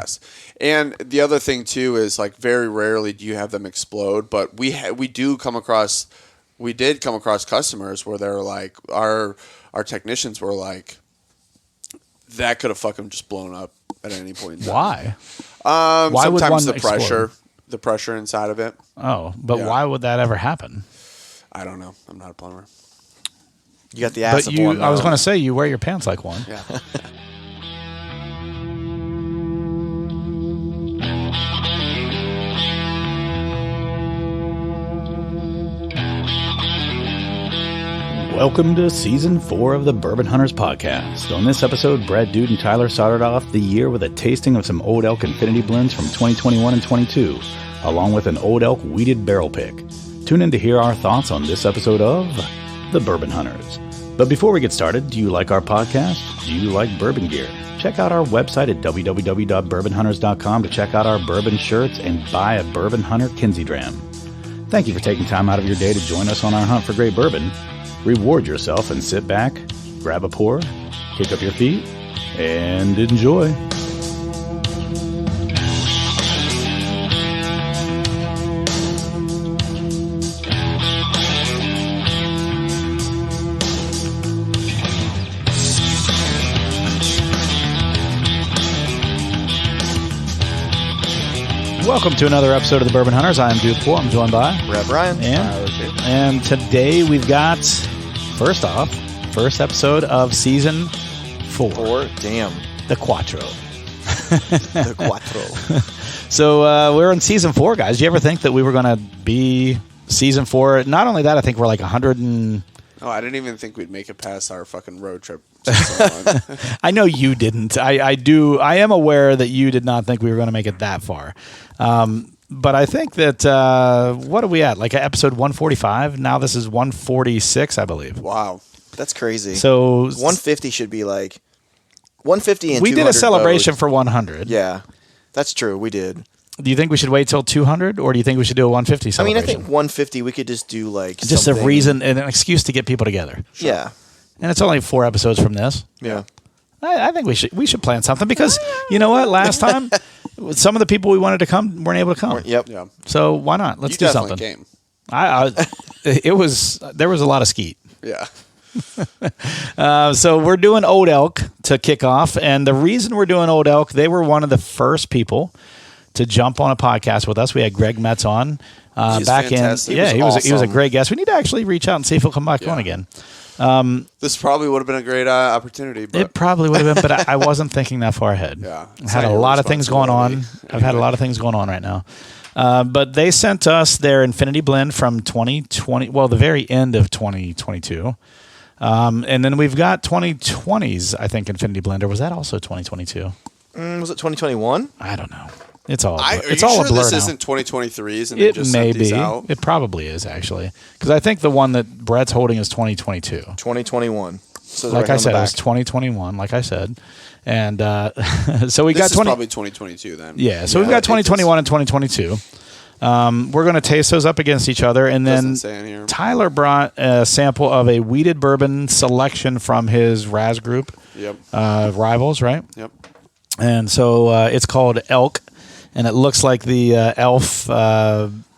fast. And the other thing too is like very rarely do you have them explode, but we did come across customers where they're like our technicians were like, that could have fucking just blown up at any point in time. Why? Why sometimes would one the pressure inside of it. Oh, but why would that ever happen? I don't know. I'm not a plumber. You got the ass of one. I was going to say you wear your pants like one. Yeah. Welcome to Season 4 of the Bourbon Hunters Podcast. On this episode, Brad, Dude, and Tyler started off the year with a tasting of some Old Elk Infinity Blends from 2021 and 22, along with an Old Elk Wheated Barrel Pick. Tune in to hear our thoughts on this episode of The Bourbon Hunters. But before we get started, do you like our podcast? Do you like bourbon gear? Check out our website at www.bourbonhunters.com to check out our bourbon shirts and buy a Bourbon Hunter Kinsey Dram. Thank you for taking time out of your day to join us on our hunt for great bourbon. Reward yourself and sit back, grab a pour, kick up your feet, and enjoy. Welcome to another episode of the Bourbon Hunters. I am Dude Poole. I'm joined by Rev Ryan. And today we've got, first episode of Season 4. Damn. The Quattro. The Quattro. So we're in Season 4, guys. Do you ever think that we were going to be Season 4? Not only that, I think we're like 100 and... Oh, I didn't even think we'd make it past our fucking road trip. I know you didn't. I am aware that you did not think we were going to make it that far. But I think that, what are we at? Like episode 145? Now this is 146, I believe. Wow. That's crazy. So 150 should be like 150 and 200. We did a celebration for 100. Yeah, that's true. We did. Do you think we should wait till 200, or do you think we should do a 150 celebration? I mean, I think 150 we could just do like just something. a reason and an excuse to get people together. Sure. Yeah. And it's only 4 episodes from this. Yeah. I think we should plan something because you know what? Last time, some of the people we wanted to come weren't able to come. Yep. Yeah. So why not? Let's do something. Game. There was a lot of skeet. Yeah. So we're doing Old Elk to kick off, and the reason we're doing Old Elk, they were one of the first people to jump on a podcast with us. We had Greg Metz on back fantastic. in. He was a great guest. We need to actually reach out and see if he'll come back on again. This probably would have been a great opportunity. But it probably would have been, but I wasn't thinking that far ahead. Yeah, I had a lot of things going on. Anyway. I've had a lot of things going on right now. But they sent us their Infinity Blend from 2020, well, the very end of 2022. And then we've got 2020's, I think, Infinity Blend. Or was that also 2022? Was it 2021? I don't know. It's all Are a you sure blur this now. isn't 2023's and It they just may sent these be. out? It probably is, actually. Because I think the one that Brett's holding is 2022. 2021. So like I said, it was 2021, like I said. And so we got This is probably 2022 then. Yeah, so we've got 2021 and 2022. We're going to taste those up against each other. And then Doesn't say in here. Tyler brought a sample of a wheated bourbon selection from his Raz group. Yep. Rivals, right? Yep. And so it's called Elk. And it looks like the Elf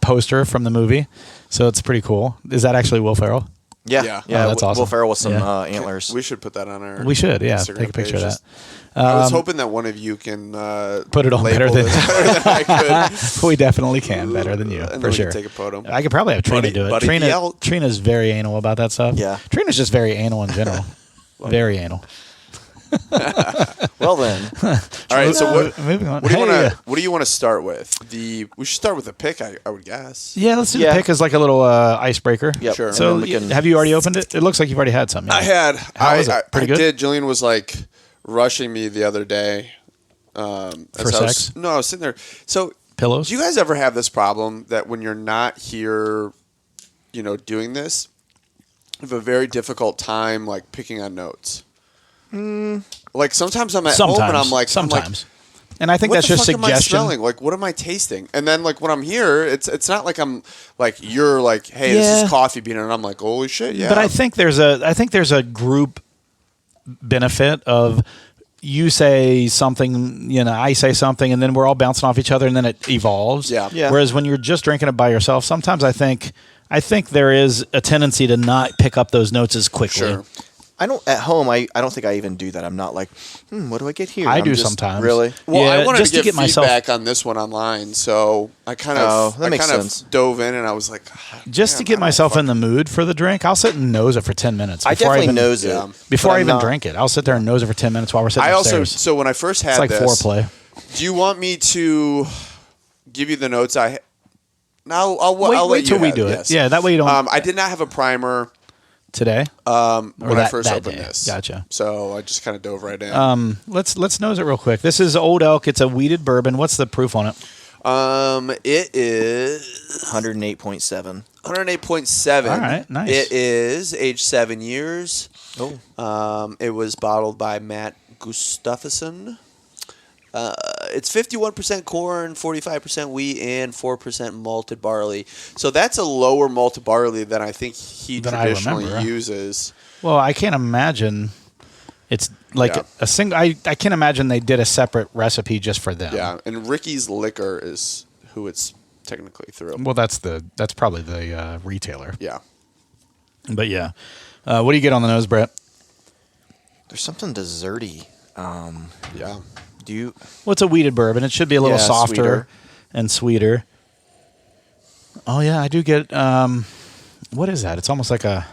poster from the movie. So it's pretty cool. Is that actually Will Ferrell? Yeah. Oh, that's awesome. Will Ferrell with some antlers. We should put that on our We should, yeah. Instagram Take a picture page. of that. I was hoping that one of you can put it on better than I could. We definitely can, better than you, And for then we sure. can take a photo. I could probably have Trina do it. Buddy the Elk. Trina's very anal about that stuff. Yeah. Trina's just very anal in general. Very anal. Well then. All right, so moving on. what do you want to start with? We should start with a pick, I would guess. Yeah, let's do the pick as like a little icebreaker. Yep. Sure. So have you already opened it? It looks like you've already had some. Yeah. I had. How was it? Pretty good? I did. Jillian was like rushing me the other day. For sex? I was sitting there. So Pillows? do you guys ever have this problem that when you're not here, doing this, you have a very difficult time like picking on notes? Like sometimes I'm at home and I'm like, and I think that's just suggestion. What am I suggestion. smelling? Like, what am I tasting? And then, like, when I'm here, it's not like I'm like you're like, hey, this is coffee bean, and I'm like, holy shit, yeah. But I think there's a group benefit of you say something, I say something, and then we're all bouncing off each other, and then it evolves. Yeah. Whereas when you're just drinking it by yourself, sometimes I think there is a tendency to not pick up those notes as quickly. Sure. I don't at home. I don't think I even do that. I'm not like, what do I get here? I I'm do just, sometimes. Really? Well, Yeah, I wanted just to to get get myself- feedback on this one online, so I kind of dove in and I was like, Just to get myself in the mood for the drink, I'll sit and nose it for 10 minutes. I before definitely even, nose it. Before but I I'm even not- drink it. I'll sit there and nose it for 10 minutes while we're sitting I also upstairs. so when I first had It's like this, foreplay. do you want me to give you the notes I? Now I'll Wait let till you we have- do it. yes. Yeah, that way you don't. I did not have a primer Today? when I that- first that opened day. this. Gotcha. So I just kind of dove right in. Let's nose it real quick. This is Old Elk. It's a wheated bourbon. What's the proof on it? It is 108.7. 108.7. All right, nice. It is aged 7 years. Oh. It was bottled by Matt Gustafsson. It's 51% corn, 45% wheat, and 4% malted barley. So that's a lower malted barley than I think he Than I traditionally remember. uses. Well, I can't imagine it's like Yeah. a single. I can't imagine they did a separate recipe just for them. Yeah, and Ricky's Liquor is who it's technically through. Well, that's probably the retailer. Yeah. But yeah, what do you get on the nose, Brett? There's something desserty. Yeah. Do you? Well, it's a wheated bourbon. It should be a little Yeah, softer sweeter. and sweeter. Oh yeah, I do get. What is that? It's almost like a.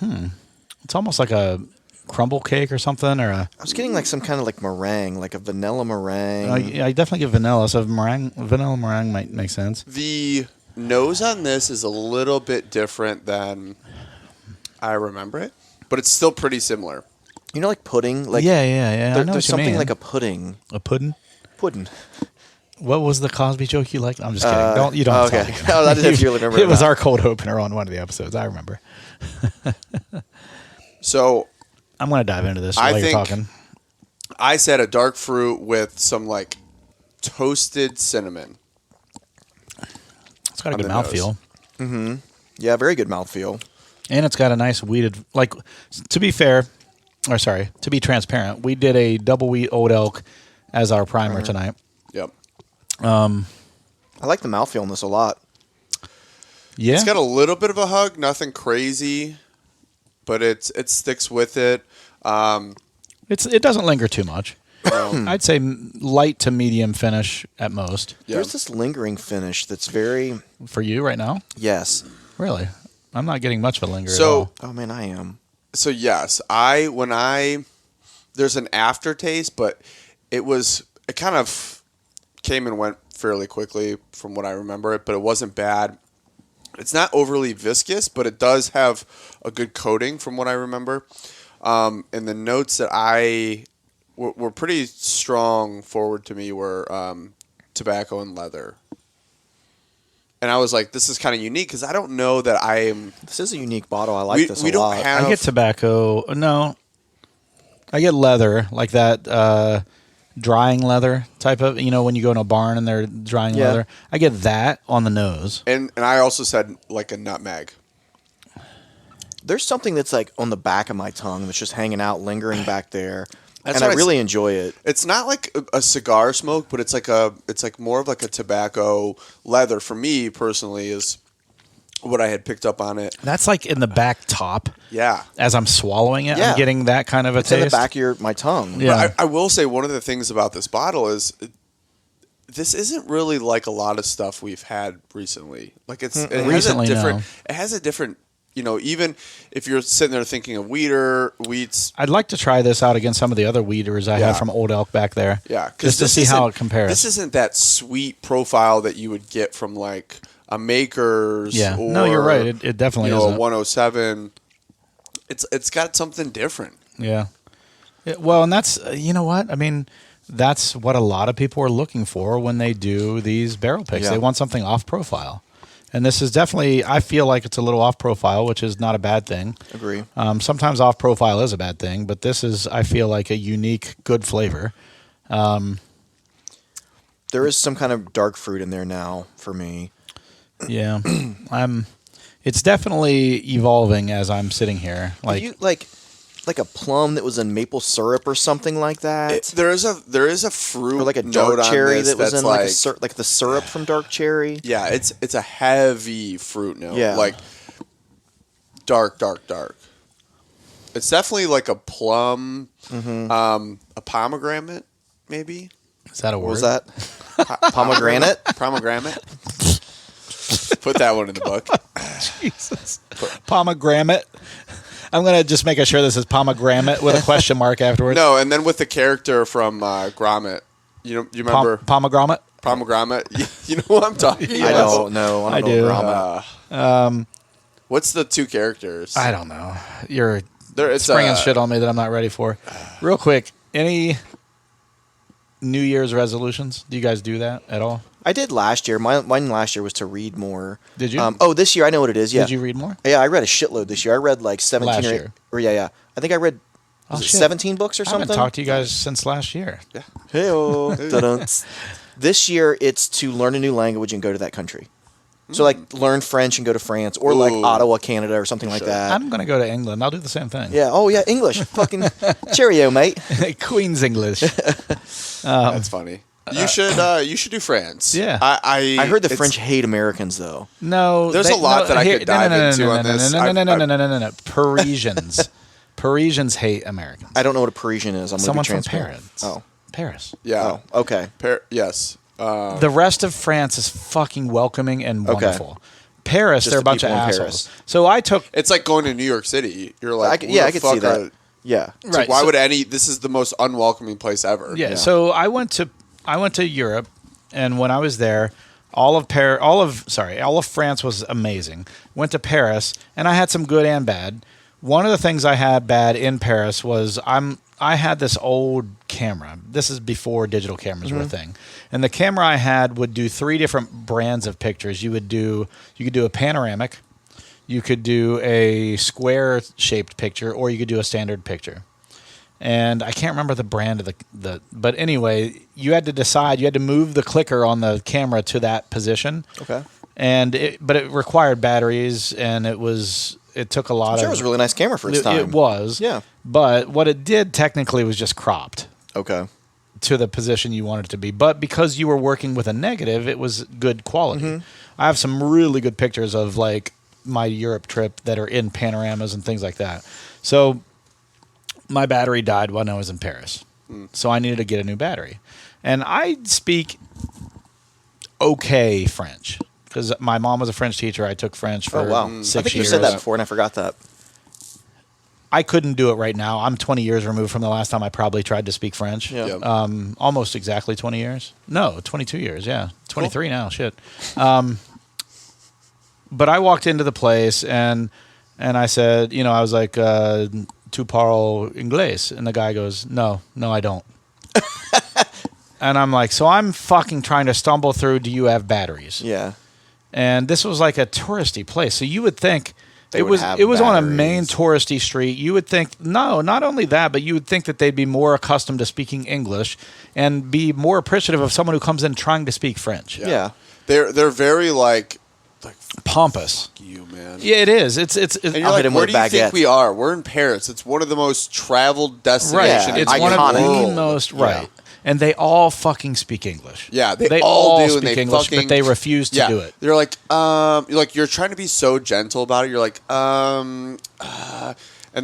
It's almost like a crumble cake or something, or a. I was getting like some kind of like meringue, like a vanilla meringue. I definitely get vanilla. So vanilla meringue might make sense. The nose on this is a little bit different than I remember it, but it's still pretty similar. You know, like pudding. Like yeah. I know there's what you something mean. like a pudding. A pudding. Pudding. What was the Cosby joke you liked? I'm just kidding. You don't have to okay. talk again. No, I didn't have to remember It was that. our cold opener on one of the episodes. I remember. So I'm going to dive into this I while you're think- talking. I said a dark fruit with some like toasted cinnamon. It's got a on good the mouthfeel. Yeah, very good mouthfeel. And it's got a nice wheated, like, to be transparent, we did a double wheat Old Elk as our primer tonight. Yep. I like the mouthfeel on this a lot. Yeah. It's got a little bit of a hug, nothing crazy, but it sticks with it. It doesn't linger too much. I'd say light to medium finish at most. Yeah. There's this lingering finish that's very For you right now? yes. Really? I'm not getting much of a linger at So all. Oh man, I am. So yes, there's an aftertaste, but it kind of came and went fairly quickly from what I remember it, but it wasn't bad. It's not overly viscous, but it does have a good coating from what I remember. And the notes that were pretty strong forward to me were tobacco and leather. And I was like, this is kind of unique because I don't know that I am. This is a unique bottle. I like this we a don't lot. have- I get tobacco. No. I get leather, like that drying leather type of, when you go in a barn and they're drying Yeah. leather. I get that on the nose. And I also said like a nutmeg. There's something that's like on the back of my tongue that's just hanging out, lingering back there. That's and what I I really enjoy it. It's not like a cigar smoke, but it's like more of like a tobacco leather for me personally is what I had picked up on it. That's like in the back top. Yeah. As I'm swallowing it, Yeah. I'm getting that kind of a It's taste. in the back of my tongue. Yeah. But I will say one of the things about this bottle is this isn't really like a lot of stuff we've had recently. Like it Recently, has a different no. it has a different, even if you're sitting there thinking of wheats. I'd like to try this out against some of the other weeders I Yeah. have from Old Elk back there. Yeah, Just to see how it compares. This isn't that sweet profile that you would get from like a Maker's. Yeah. Or, No, you're right. It definitely a isn't. 107. It's got something different. Yeah. Well, and that's, you know what? I mean, that's what a lot of people are looking for when they do these barrel picks. Yeah. They want something off profile. And this is definitely, I feel like it's a little off profile, which is not a bad thing. Agree. Sometimes off profile is a bad thing, but this is, I feel like, a unique, good flavor. There is some kind of dark fruit in there now for me. Yeah. It's definitely evolving as I'm sitting here. Like like a plum that was in maple syrup or something like that. There is a fruit Or like a note dark on cherry this that was that's in like the syrup from dark cherry. Yeah, it's a heavy fruit note. Yeah. Like dark. It's definitely like a plum, a pomegranate, maybe. Is that a word? What was that? Pomegranate? Pomegranate. Put that one in the book. Jesus. Pomegranate. I'm going to just make sure this is pomegranate with a question mark afterwards. No, and then with the character from Gromit. You remember? Pomegranate? Pomegranate. You know what I'm talking about? I don't know. I don't know Gromit. What's the two characters? I don't know. You're It's springing shit on me that I'm not ready for. Real quick, any New Year's resolutions? Do you guys do that at all? I did last year. Mine last year was to read more. Did you? This year I know what it is. Yeah. Did you read more? Yeah, I read a shitload this year. I read like 17 Last or, year. or yeah. I think I read was it shit. 17 books or I something. haven't talked to you guys since last year. Yeah. Hey-o. Dun-dun. This year it's to learn a new language and go to that country. So like learn French and go to France or like Ooh. Ottawa, Canada or something like that. I'm going to go to England. I'll do the same thing. Yeah. Oh yeah, English. Fucking cheerio, mate. Queen's English. That's funny. You should do France. Yeah. I heard the French hate Americans though. No. There's a lot that I could dive into on this. No. Parisians. Parisians hate Americans. I don't know what a Parisian is. I'm gonna Someone be from transparent. Paris. Oh. Paris. Yeah. Oh. Okay. Yes. The rest of France is fucking welcoming and Okay. wonderful. Paris, Just they're a the bunch of people in assholes. Paris. So I took. It's like going to New York City. You're like, I could see that. Yeah. It's like, why would this is the most unwelcoming place ever. Yeah. So I went to Europe, and when I was there, all of France was amazing. Went to Paris, and I had some good and bad. One of the things I had bad in Paris was I had this old camera. This is before digital cameras were a thing. And the camera I had would do 3 different brands of pictures. You could do a panoramic, you could do a square shaped picture, or you could do a standard picture. And I can't remember the brand of but anyway, you had to decide, you had to move the clicker on the camera to that position. Okay. But it required batteries, and it took a lot I'm sure it was a really nice camera for its time. It was. Yeah. But what it did technically was just cropped Okay. to the position you wanted it to be. But because you were working with a negative, it was good quality. I have some really good pictures of like my Europe trip that are in panoramas and things like that. So my battery died when I was in Paris. So I needed to get a new battery. And I speak okay French because my mom was a French teacher. I took French for 6 years. I think you said that before, and I forgot that. I couldn't do it right now. I'm 20 years removed from the last time I probably tried to speak French. Yeah. Yep. Almost exactly 20 years. No, 22 years. Yeah, 23 now. Shit. But I walked into the place and I said, I was like, "Tu parles anglais?" And the guy goes, No, I don't. And I'm like, so I'm fucking trying to stumble through. Do you have batteries? Yeah. And this was like a touristy place, so you would think They it would was have on a main batteries. touristy street. You would think not only that, but you would think that they'd be more accustomed to speaking English and be more appreciative of someone who comes in trying to speak French. Yeah. They're very like Pompous. you, man. Yeah, it is. It's And you're I'll like, hit him where with do you a think baguette. we are? We're in Paris. It's one of the most traveled destinations. right. Yeah, It's in one iconic. of the world. most right. Yeah. And they all fucking speak English. Yeah, they all do, and speak they English, fucking but they refuse to do it. They're like, you're trying to be so gentle about it. You're like, and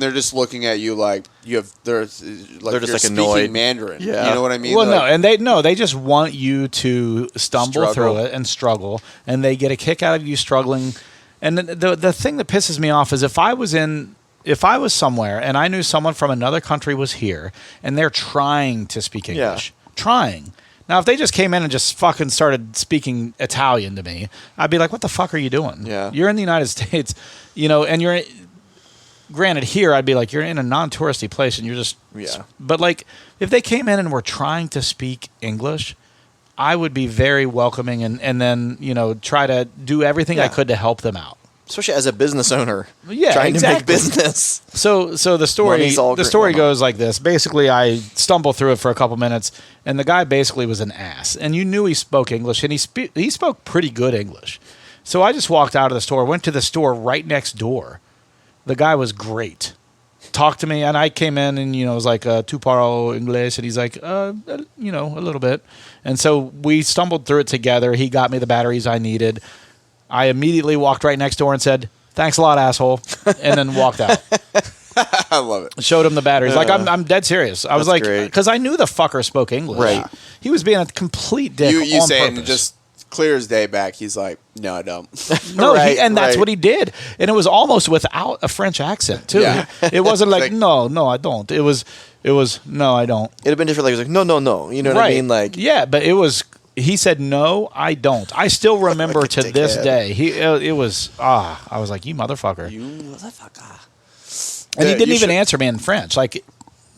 they're just looking at you like they're just like speaking annoyed. Mandarin. Yeah. You know what I mean? Well, They're no, they just want you to stumble Struggle. through it and struggle, and they get a kick out of you struggling. And the thing that pisses me off is if I was somewhere and I knew someone from another country was here and they're trying to speak English, trying. Now, if they just came in and just fucking started speaking Italian to me, I'd be like, "What the fuck are you doing? Yeah. You're in the United States, and you're." Granted, here I'd be like, you're in a non-touristy place and you're just, But like, if they came in and were trying to speak English, I would be very welcoming and then try to do everything I could to help them out. Especially as a business owner, Yeah, trying exactly. to make business. So the story Money's all great. goes like this. Basically, I stumbled through it for a couple minutes, and the guy basically was an ass. And you knew he spoke English, and he spoke pretty good English. So I just walked out of the store, went to the store right next door. The guy was great. talked to me, and I came in and, it was like, tu parlo inglés, and he's like, a little bit. And so we stumbled through it together. He got me the batteries I needed. I immediately walked right next door and said, "Thanks a lot, asshole," and then walked out. I love it. Showed him the batteries. Like, I'm dead serious. I was like, because I knew the fucker spoke English. Right. He was being a complete dick. You on say it purpose. and just clear as day back. He's like, "No, I don't." No, Right, and that's right. what he did. And it was almost without a French accent, too. Yeah. It wasn't like, Like- no, I don't. It was, no, I don't. It'd have been different. Like, he was like, no. You know what I mean? Like, yeah, but it was, he said, no, I don't. I still remember Like a to this dickhead. day. It was, I was like, you motherfucker. You motherfucker. And he Yeah, didn't you even should- answer me in French. Like,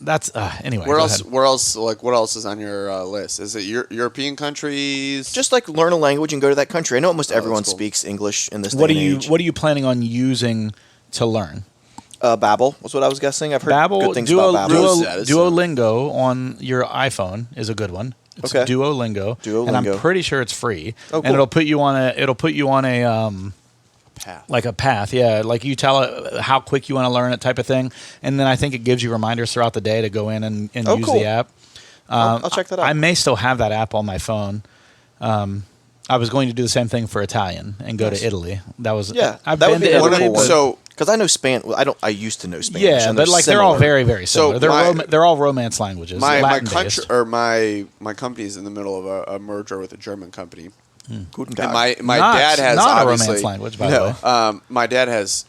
that's, anyway. Where go else? ahead. Where else? Like, what else is on your list? Is it European countries? just like learn a language and go to that country. I know almost everyone cool. speaks English in this What day are and you, age. what are you planning on using to learn? Babbel was what I was guessing. I've heard good things about Babbel. Duolingo on your iPhone is a good one. It's Okay. Duolingo, and I'm Duolingo. pretty sure it's free. Oh, And cool. it'll put you on a Path. like a path, yeah. Like you tell it how quick you want to learn it, type of thing. And then I think it gives you reminders throughout the day to go in and Oh, use cool. the app. I'll check that out. I may still have that app on my phone. I was going to do the same thing for Italian and go to Italy. That was I've that would been be to a Italy, cool one. So- because I know Spanish. I used to know Spanish. yeah, and but like they're all similar. very, very similar. So They're all romance languages. my Latin country based. or my company is in the middle of a merger with a German company. Guten And Tag. my Not- dad has not a obviously romance language, by the way. my dad has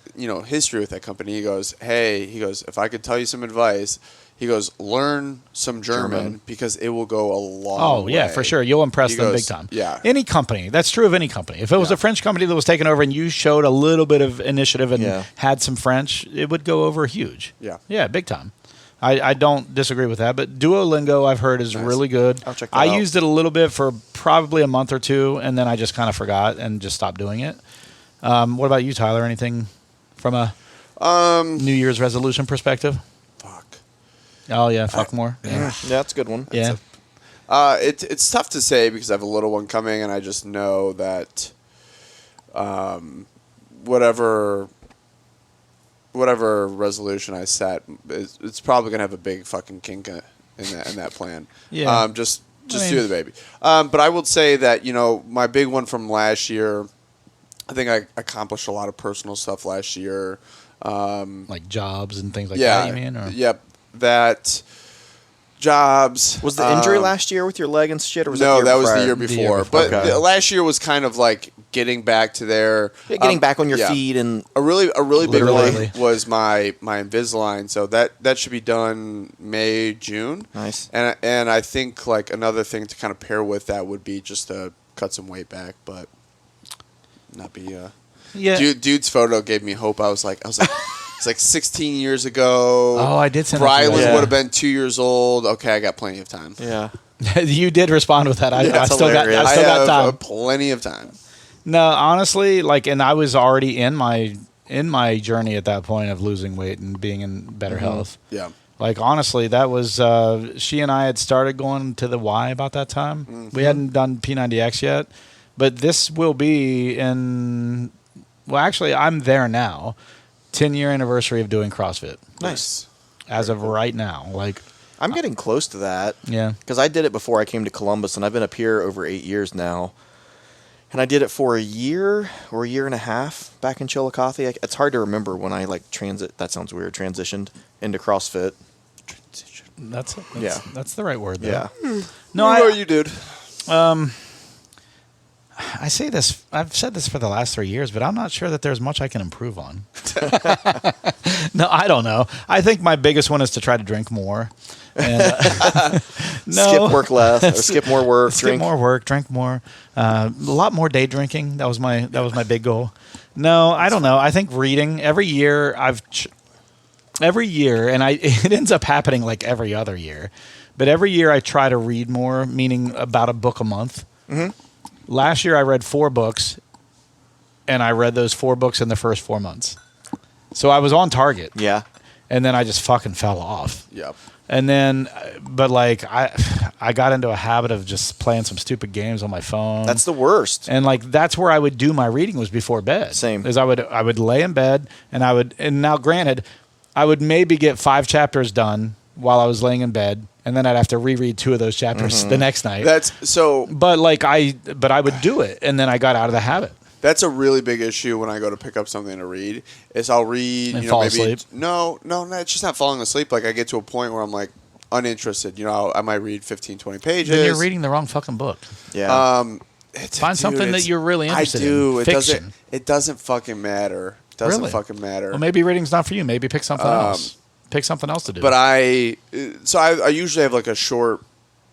history with that company. He goes, if I could tell you some advice, he goes, learn some German because it will go a long Oh, yeah, way. for sure. You'll impress He them goes, big time. yeah. Any company. That's true of any company. If it was a French company that was taken over and you showed a little bit of initiative and Yeah. had some French, it would go over huge. Yeah. Yeah, big time. I don't disagree with that, but Duolingo I've heard is really good. I'll check that I out. used it a little bit for probably a month or two, and then I just kind of forgot and just stopped doing it. What about you, Tyler? Anything from a New Year's resolution perspective? Fuck. Oh, yeah, fuck more. Yeah. Yeah, that's a good one. Yeah. It's tough to say because I have a little one coming, and I just know that whatever resolution I set, it's probably gonna have a big fucking kink in that plan. Yeah. Just I mean- do the baby. But I would say that my big one from last year, I think I accomplished a lot of personal stuff last year. Like jobs and things like Yeah. that, you mean? Or? Yep. That jobs. Was the injury last year with your leg and shit, or was No, it that was prior? the year The before. year before. But Okay. last year was kind of like getting back to there. Yeah, getting back on your yeah. feet and A really big Literally. one was my Invisalign. So that should be done May, June. nice. And I think like another thing to kind of pair with that would be just to cut some weight back, but not be Yeah. dude's photo gave me hope. I was like it's like 16 years ago. Oh, I did send that to Rylan you. Yeah. would have been 2 years old. Okay, I got plenty of time. Yeah. You did respond with that. I that's still got. hilarious. I still got have time. plenty of time. No, honestly, and I was already in my journey at that point of losing weight and being in better health. Yeah. Like honestly, that was she and I had started going to the Y about that time. Mm-hmm. We hadn't done P90X yet, but this will be in. Well, actually, I'm there now. 10-year anniversary of doing CrossFit Nice. as of right now. Like, I'm getting close to that. yeah. Because I did it before I came to Columbus, and I've been up here over 8 years now. And I did it for a year or a year and a half back in Chillicothe. It's hard to remember when I transitioned into CrossFit. That's the right word. Though. Yeah. No, What you dude? I say this. I've said this for the last 3 years, but I'm not sure that there's much I can improve on. No, I don't know. I think my biggest one is to try to drink more. And, no, Skip work less, or skip more work, skip drink. more work, drink more. A lot more day drinking. That was my big goal. No, I don't know. I think reading every year. Every year, and it ends up happening like every other year. But every year I try to read more, meaning about a book a month. Mm-hmm. Last year I read 4 books, and I read those 4 books in the first 4 months. So I was on target. Yeah. And then I just fucking fell off. Yep. And then, but like I got into a habit of just playing some stupid games on my phone. That's the worst. And like that's where I would do my reading was before bed. Same. Is I would lay in bed and and now granted, I would maybe get 5 chapters done while I was laying in bed, and then I'd have to reread 2 of those chapters the next night. But I would do it, and then I got out of the habit. That's a really big issue when I go to pick up something to read. Is I'll read, and fall asleep. No, it's just not falling asleep. Like I get to a point where I'm like uninterested. I might read 15, 20 pages. Then you're reading the wrong fucking book. Yeah. Find something that you're really interested in. Fiction. It doesn't fucking matter. Doesn't Really? fucking matter. Well, maybe reading's not for you. Maybe pick something else. Pick something else to do. But I usually have like a short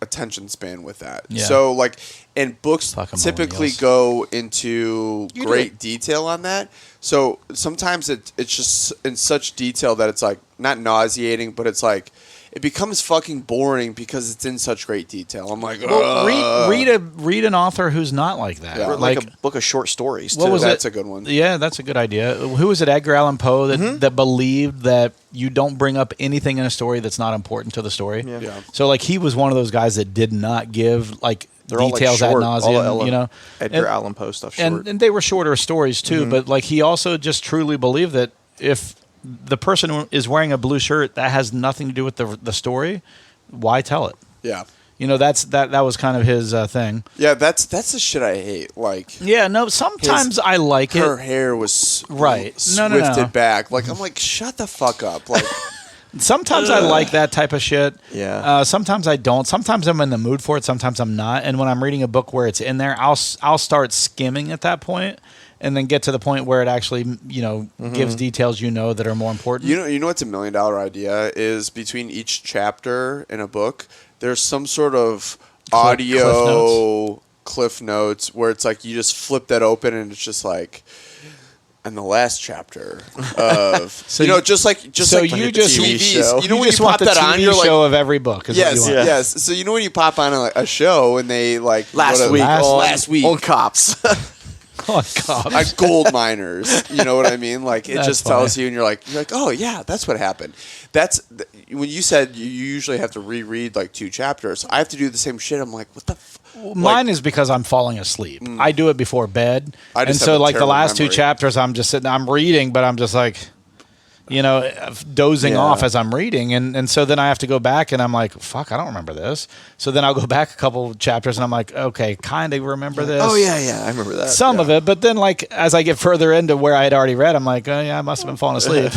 attention span with that. Yeah. So like, and books Fucking typically millennials. go into great detail on that. So sometimes it's just in such detail that it's like not nauseating, but it's like it becomes fucking boring because it's in such great detail. I'm like, read an author who's not like that. Yeah. Or like a book of short stories, too. What was that's a good one. Yeah, that's a good idea. Who was it? Edgar Allan Poe that believed that you don't bring up anything in a story that's not important to the story. Yeah. So like he was one of those guys that did not give like They're all, like, details ad short. nauseum. Edgar Allan Poe stuff short. And they were shorter stories too. But like he also just truly believed that if the person who is wearing a blue shirt, that has nothing to do with the story, why tell it? Yeah. That was kind of his thing. Yeah, that's the shit I hate. Like, Yeah, no, sometimes I like it. her hair was Right. No. swifted back. Like, I'm like, shut the fuck up. Like, Sometimes I like that type of shit. Yeah. Sometimes I don't. Sometimes I'm in the mood for it. Sometimes I'm not. And when I'm reading a book where it's in there, I'll start skimming at that point, and then get to the point where it actually gives details that are more important. you know what's $1 million idea is between each chapter in a book, there's some sort of audio cliff notes where it's like you just flip that open and it's just like. And the last chapter of just like you TV just show. You know you when just you pop want the that TV on, you're show like, of every book. Is what you want. yes. So you know when you pop on a show and they like Last week on Cops. Oh God. like gold miners, you know what I mean? Like it That's just funny. tells you, and you're like, oh yeah, that's what happened. That's when you said you usually have to reread like 2 chapters. I have to do the same shit. I'm like, what the. Mine is because I'm falling asleep. I do it before bed, I just and have so a like the terrible last 2 memory. chapters, I'm just sitting, I'm reading, but I'm just like, dozing Yeah. off as I'm reading, and so then I have to go back, and I'm like, fuck, I don't remember this. So then I'll go back a couple chapters, and I'm like, okay, kind of remember this. Oh, yeah, I remember that. Some of it, but then like as I get further into where I had already read, I'm like, oh yeah, I must have been falling asleep.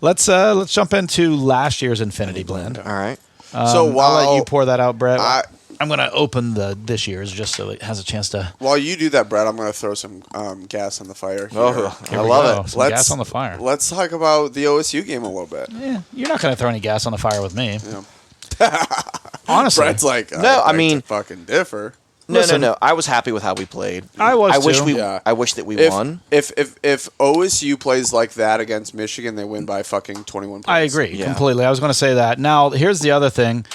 Let's jump into last year's Infinity Blend. All right. So while I'll let you pour that out, Brett. I- I'm going to open this year's just so it has a chance to. While you do that, Brett, I'm going to throw some gas on the fire. Here. Here I we love go. it. Some gas on the fire. Let's talk about the OSU game a little bit. Yeah, you're not going to throw any gas on the fire with me. Yeah. Honestly. Brett's like, No, I beg mean- to fucking differ. No. I was happy with how we played. I was I wish too. we. Yeah. I wish that we If, won. if OSU plays like that against Michigan, they win by fucking 21 points. I agree Yeah. completely. I was going to say that. Now, here's the other thing.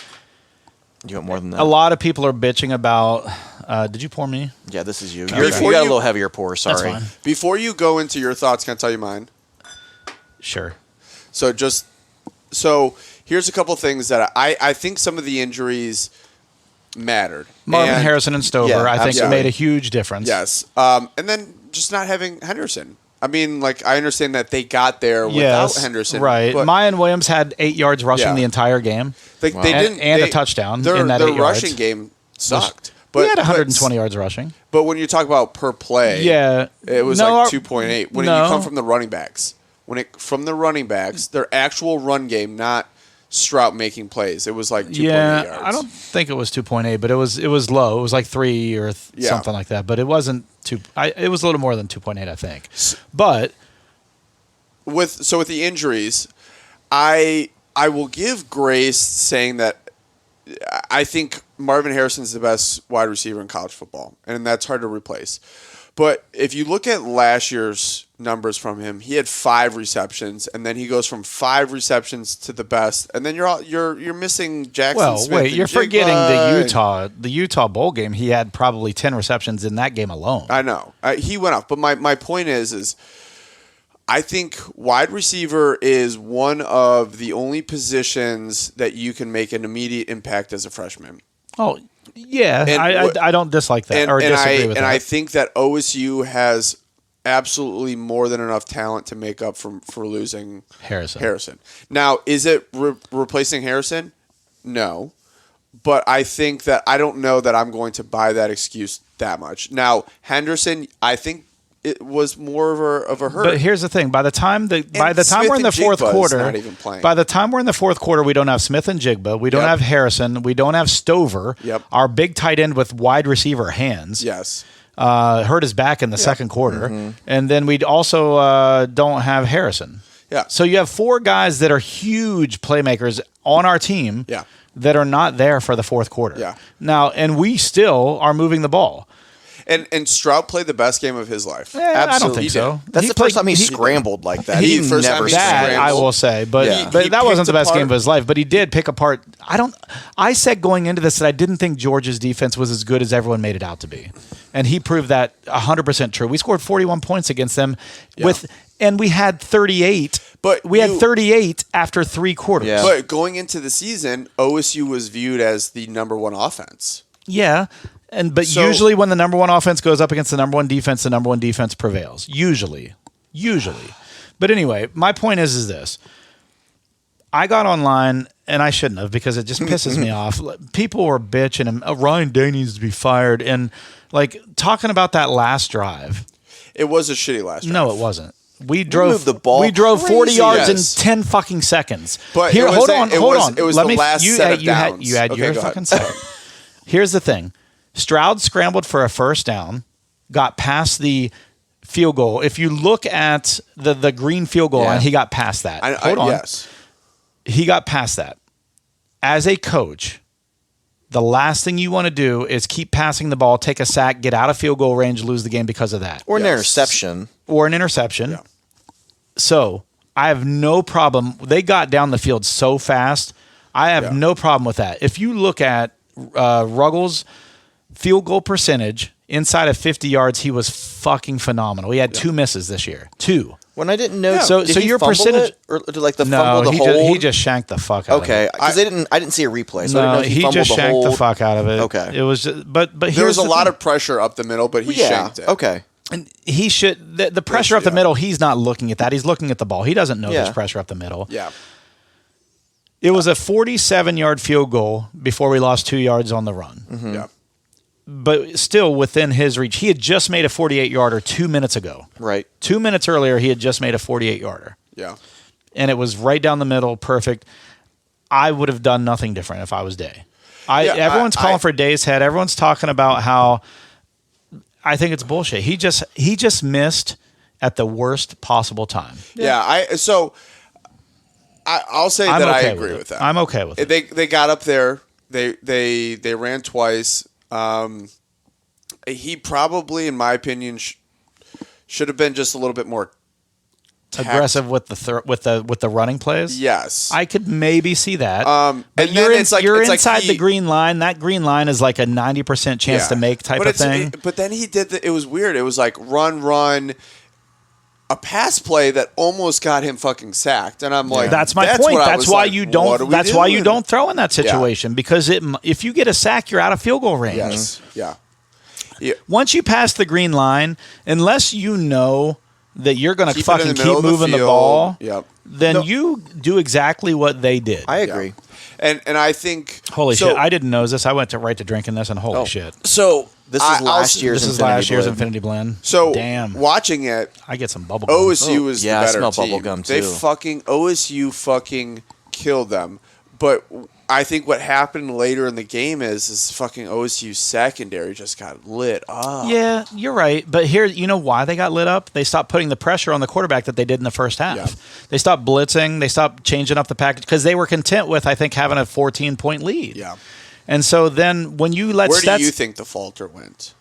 You want more than that? A lot of people are bitching about. Did you pour me? Yeah, this is you. Okay. You got a you- little heavier pour. Sorry. That's fine. Before you go into your thoughts, can I tell you mine? Sure. So here's a couple things that I think some of the injuries mattered. Marvin And- Harrison and Stover, Yeah, I think, absolutely. made a huge difference. Yes. And then just not having Henderson. I mean, like, I understand that they got there without Henderson. Right. But Mayan Williams had 8 yards rushing Yeah. the entire game. they didn't. And a they- touchdown Their, in that their 8 yards. rushing game sucked. He had 120 yards rushing. But when you talk about per play, Yeah. it was No, like our- 2.8. When no. you come from the running backs, their actual run game, not Stroud making plays, it was like 2.8 yards. I don't think it was 2.8, but it was low. It was like 3 or Yeah. something like that. But it wasn't 2. It was a little more than 2.8, I think. But With the injuries, I will give grace saying that I think Marvin Harrison's the best wide receiver in college football, and that's hard to replace. But if you look at last year's numbers from him, he had 5 receptions, and then he goes from 5 receptions to the best, and then you're missing Jackson well, Smith. wait, and you're forgetting Jigba. the Utah bowl game. He had probably 10 receptions in that game alone. I know he went off, but my point is I think wide receiver is one of the only positions that you can make an immediate impact as a freshman. Oh, yeah. And I don't dislike that or and disagree with that. I think that OSU has absolutely more than enough talent to make up for losing Harrison. Now, is it replacing Harrison? No. But I think that I don't know that I'm going to buy that excuse that much. Now, Henderson, I think it was more of a hurt. But here's the thing: by the time we're in the fourth quarter, we don't have Smith and Jigba, we don't have Harrison, we don't have Stover. Yep. Our big tight end with wide receiver hands. Yes. Hurt his back in the second quarter, and then we also don't have Harrison. Yeah. So you have 4 guys that are huge playmakers on our team. Yeah. That are not there for the fourth quarter. Yeah. Now, and we still are moving the ball. And Stroud played the best game of his life. I don't think so. That's the first time he scrambled like that. He first time never he that scrambled. I will say, but He that wasn't the best picked game of his life. But he did pick apart. I said going into this that I didn't think Georgia's defense was as good as everyone made it out to be, and he proved that 100% true. We scored 41 points against them and we had 38. But we had 38 after 3 quarters. Yeah. But going into the season, OSU was viewed as the number 1 offense. Yeah. But usually when the number 1 offense goes up against the number 1 defense, the number 1 defense prevails. Usually. But anyway, my point is this. I got online, and I shouldn't have because it just pisses me off. People were bitching, and Ryan Day needs to be fired. And like talking about that last drive. It was a shitty last drive. No, it wasn't. We drove the ball. We drove 40 yards Yes. in 10 fucking seconds. But here, it was hold a- on. it was the last set of downs. You had Okay, your go fucking ahead. second. Here's the thing. Stroud scrambled for a first down, got past the field goal. If you look at the green field goal line, he got past that. Hold on. Yes. He got past that. As a coach, the last thing you want to do is keep passing the ball, take a sack, get out of field goal range, lose the game because of that. Or an interception. Yeah. So I have no problem. They got down the field so fast. I have no problem with that. If you look at Ruggles' field goal percentage inside of 50 yards, he was fucking phenomenal. He had 2 misses this year. 2. When I didn't know, So did he your fumble percentage- it? Or did like the No, fumble the he hold? he just shanked the fuck out of it. Okay, because I didn't see a replay, so I didn't know if he he fumbled just the shanked hold. the fuck out of it. Okay. It was just, but There here's was a the lot thing. of pressure up the middle, but he shanked it. Okay. And he should the pressure up the middle, he's not looking at that. He's looking at the ball. He doesn't know there's pressure up the middle. Yeah. It was a 47-yard field goal before we lost 2 yards on the run. Mm-hmm. Yeah. But still within his reach. He had just made a 48-yarder 2 minutes ago. Right. 2 minutes earlier, he had just made a 48-yarder. Yeah. And it was right down the middle, perfect. I would have done nothing different if I was Day. Everyone's calling for Day's head. Everyone's talking about how I think it's bullshit. He just missed at the worst possible time. Yeah. I'll say I'm that I okay agree with with it. that. I'm okay with it. They got up there. They ran twice. He probably, in my opinion, should have been just a little bit more aggressive with the running plays. Yes, I could maybe see that. And But then you're it's like you're it's like inside the green line. That green line is like a 90% chance to make type of thing. But then he did it was weird. It was like run, a pass play that almost got him fucking sacked. And I'm like, that's my point. what I That's was why like, you what don't. are we That's why you doing? don't throw in that situation because if you get a sack, you're out of field goal range. Yes. Yeah. Yeah. Once you pass the green line, unless you know that you're going to Keep it in fucking the middle keep of the moving the field. ball, Yep. then you do exactly what they did. I agree. And I think Holy shit! I didn't know this. I went right to drinking this, and holy shit! So This is last year's This is Infinity last year's Blend. Infinity Blend. So damn, watching it, I get some bubble gum. OSU was yeah, I the better smell team. bubble gum, They too. OSU fucking killed them. But I think what happened later in the game is fucking OSU secondary just got lit up. Yeah, you're right. But here, you know why they got lit up? They stopped putting the pressure on the quarterback that they did in the first half. Yeah. They stopped blitzing. They stopped changing up the package because they were content with, I think, having a 14-point lead. Yeah. And so then when you let Where do you think the falter went?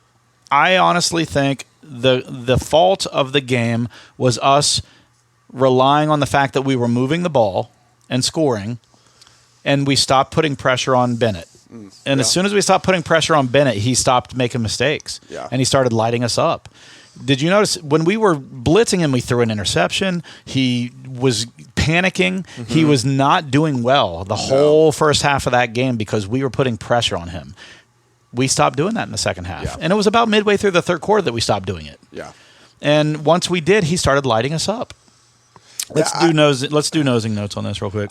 I honestly think the fault of the game was us relying on the fact that we were moving the ball and scoring, and we stopped putting pressure on Bennett. And as soon as we stopped putting pressure on Bennett, he stopped making mistakes. Yeah. And he started lighting us up. Did you notice when we were blitzing him, we threw an interception? He was panicking. He was not doing well the whole first half of that game because we were putting pressure on him. We stopped doing that in the second half. Yeah. And it was about midway through the third quarter that we stopped doing it. Yeah. And once we did, he started lighting us up. Let's do nosing notes on this real quick.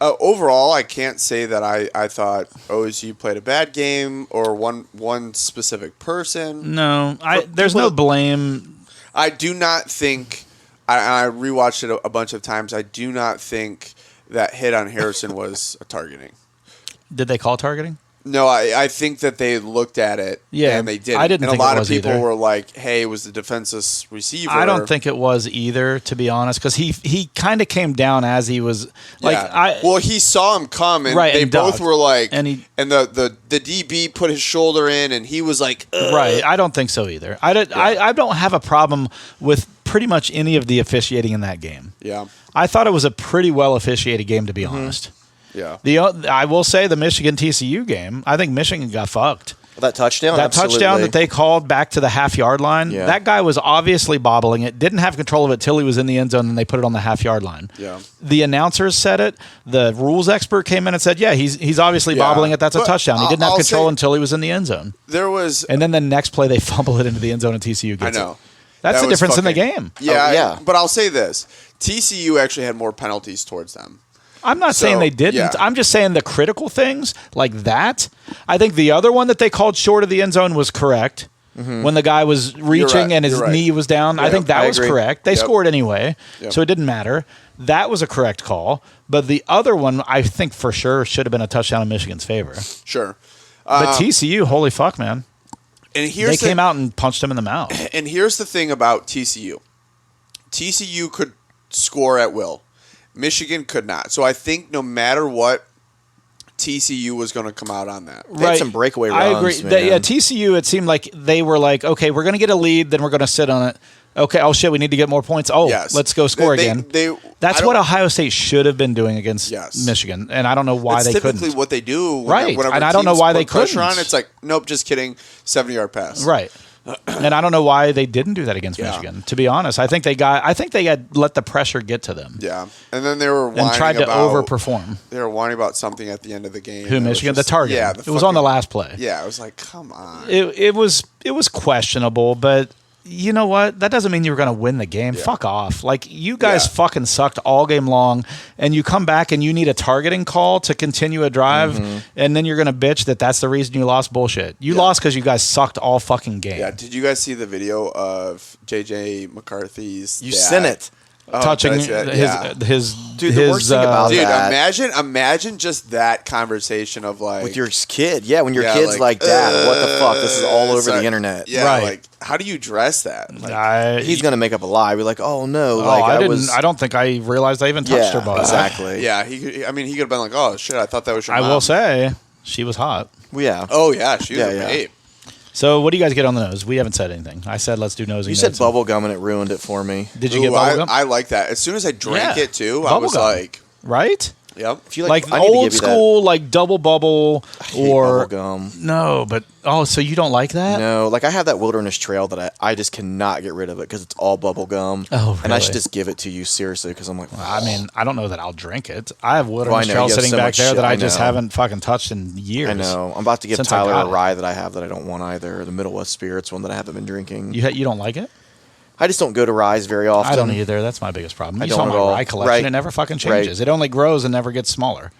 Overall, I can't say that I thought OSU played a bad game or one specific person. No, there's no blame. I do not think. I rewatched it a bunch of times. I do not think that hit on Harrison was a targeting. Did they call targeting? No, I think that they looked at it and they didn't. I didn't and think a lot it of was people either. were like, hey, it was the defenseless receiver. I don't think it was either, to be honest, because he kind of came down as he was like. Well, he saw him come, and right, they and both ducked. were like, and the DB put his shoulder in, and he was like, ugh. Right. I don't think so either. I don't have a problem with pretty much any of the officiating in that game. Yeah, I thought it was a pretty well officiated game, to be honest. Yeah. I will say the Michigan TCU game, I think Michigan got fucked. That touchdown? That Absolutely. touchdown that they called back to the half-yard line, that guy was obviously bobbling it, didn't have control of it till he was in the end zone, and they put it on the half-yard line. Yeah. The announcers said it. The rules expert came in and said, yeah, he's obviously bobbling it. That's a touchdown. He didn't have control until he was in the end zone. And then the next play, they fumble it into the end zone, and TCU gets it. I know. That's the difference in the game. Yeah, but I'll say this. TCU actually had more penalties towards them. I'm not saying they didn't. Yeah. I'm just saying the critical things like that. I think the other one that they called short of the end zone was correct. When the guy was reaching and his knee was down. I think that was correct. They scored anyway, so it didn't matter. That was a correct call. But the other one, I think for sure, should have been a touchdown in Michigan's favor. Sure. But TCU, holy fuck, man. And they came out and punched him in the mouth. And here's the thing about TCU. TCU could score at will. Michigan could not. So I think no matter what, TCU was going to come out on that. They had some breakaway runs. I agree. Man. TCU, it seemed like they were like, okay, we're going to get a lead, then we're going to sit on it. Okay, oh shit, we need to get more points. Oh, let's go score again. That's what Ohio State should have been doing against Michigan, and I don't know why they couldn't. Typically what they do. Right, and I don't know why they couldn't. On, it's like, nope, just kidding, 70-yard pass. Right. And I don't know why they didn't do that against Michigan. To be honest, I think they had let the pressure get to them. Yeah, and then they were whining and tried to overperform. They were whining about something at the end of the game. Who, Michigan? The target. Yeah, it was on the last play. Yeah, I was like, come on. It was questionable, but you know what? That doesn't mean you were going to win the game. Yeah. Fuck off. Like, you guys fucking sucked all game long, and you come back and you need a targeting call to continue a drive, and then you're going to bitch that that's the reason you lost. Bullshit. You lost because you guys sucked all fucking game. Yeah. Did you guys see the video of J.J. McCarthy's You sent it. Touching his dude, the worst thing about that. Imagine just that conversation of like with your kid. Yeah, when your kid's like, Dad, what the fuck? This is all over the internet. Yeah, right. Like, how do you dress that? Like, he's gonna make up a lie. Be like, oh no, I don't think I realized I even touched her butt. Exactly. Yeah, he could have been like, oh shit, I thought that was your mom. I will say she was hot. Yeah. Oh yeah, she was a babe. So what do you guys get on the nose? We haven't said anything. I said let's do nosy. You said bubble gum and it ruined it for me. Did you get bubble gum? I like that. As soon as I drank it too, I was like, right? Yep. If you like old school, like double bubble or bubble gum. No, but so you don't like that? No, like I have that Wilderness Trail that I just cannot get rid of it because it's all bubble gum. Oh, really? And I should just give it to you seriously because I'm like, I mean, I don't know that I'll drink it. I have Wilderness Trail sitting back there that I just haven't fucking touched in years. I know. I'm about to give Tyler a rye that I have that I don't want either. The Middle West Spirits one that I haven't been drinking. You don't like it? I just don't go to ryes very often. I don't either. That's my biggest problem. You saw my rye collection. It never fucking changes. It only grows and never gets smaller.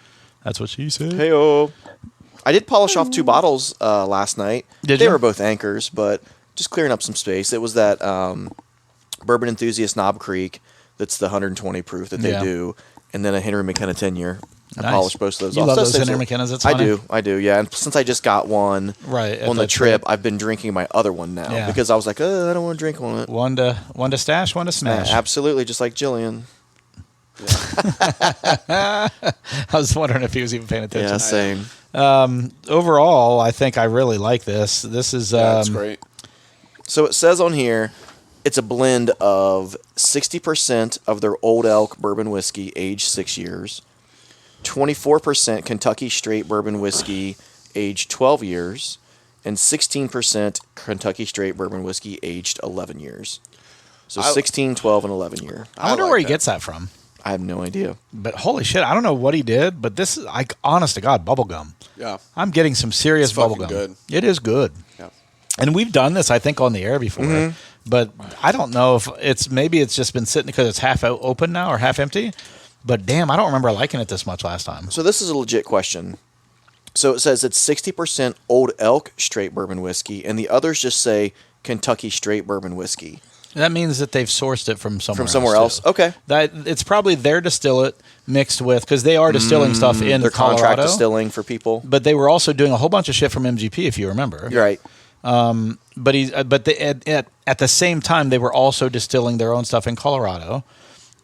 That's what she said. Hey-o. I did polish off 2 bottles last night. Did you? They were both Anchors, but just clearing up some space. It was that Bourbon Enthusiast Knob Creek that's the 120 proof that they do, and then a Henry McKenna 10-year. I polished both of those off. You love those Henry McKennas? That's funny. I do, yeah. And since I just got one on the trip, I've been drinking my other one now because I was like, I don't want to drink on it. One to stash, one to smash. Absolutely, just like Jillian. I was wondering if he was even paying attention. Yeah, same. Overall, I think I really like this. This is that's great. So it says on here, it's a blend of 60% of their Old Elk bourbon whiskey, aged 6 years, 24% Kentucky straight bourbon whiskey, aged 12 years, and 16% Kentucky straight bourbon whiskey, aged 11 years. So 16, 12, and 11 year. I wonder where he gets that from. I have no idea. But holy shit, I don't know what he did, but this is, like, honest to God, bubblegum. Yeah. I'm getting some serious bubblegum. Good. It is good. Yeah. And we've done this, I think, on the air before. But I don't know if it's just been sitting because it's half open now or half empty. But damn, I don't remember liking it this much last time. So this is a legit question. So it says it's 60% Old Elk straight bourbon whiskey, and the others just say Kentucky straight bourbon whiskey. That means that they've sourced it from somewhere else. From somewhere else? Okay. That it's probably their distillate mixed with, because they are distilling stuff in Their Colorado. contract distilling for people. But they were also doing a whole bunch of shit from MGP, if you remember. You're right. But at the same time, they were also distilling their own stuff in Colorado.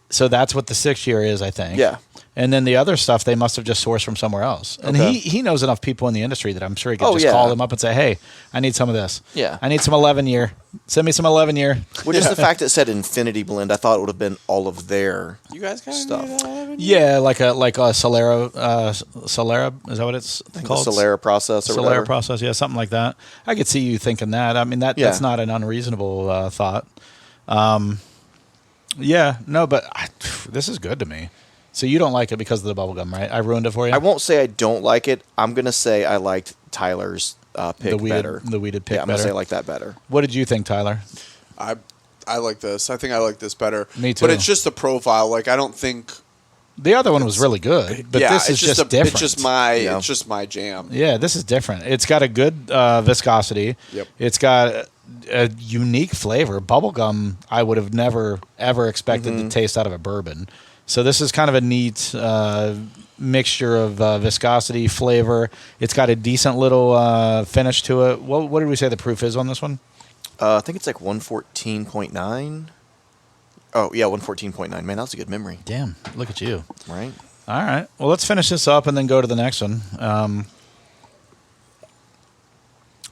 So that's what the 6 year is, I think. Yeah. And then the other stuff they must have just sourced from somewhere else. And Okay. he knows enough people in the industry that I'm sure he could call them up and say, hey, I need some of this. Yeah. I need some 11 year. Send me some 11 year. Which is the fact that it said Infinity Blend. I thought it would have been all of their You guys got stuff. Yeah, like a Solera, Solera, is that what it's called? The Solera process or whatever. Solera process, yeah, something like that. I could see you thinking that. I mean, that's not an unreasonable thought. Yeah, no, but this is good to me. So you don't like it because of the bubblegum, right? I ruined it for you? I won't say I don't like it. I'm going to say I liked Tyler's pick better. The weeded pick I'm going better. to say I like that better. What did you think, Tyler? I like this. I think I like this better. Me too. But it's just the profile. Like, I don't think. The other one was really good, but this is just different. It's just my jam. Yeah, this is different. It's got a good viscosity. Yep. It's got a unique flavor. Bubblegum, I would have never, ever expected to taste out of a bourbon. So this is kind of a neat mixture of viscosity, flavor. It's got a decent little finish to it. What did we say the proof is on this one? I think it's like 114.9. Oh, yeah, 114.9. Man, that was a good memory. Damn, look at you. Right? All right. Well, let's finish this up and then go to the next one.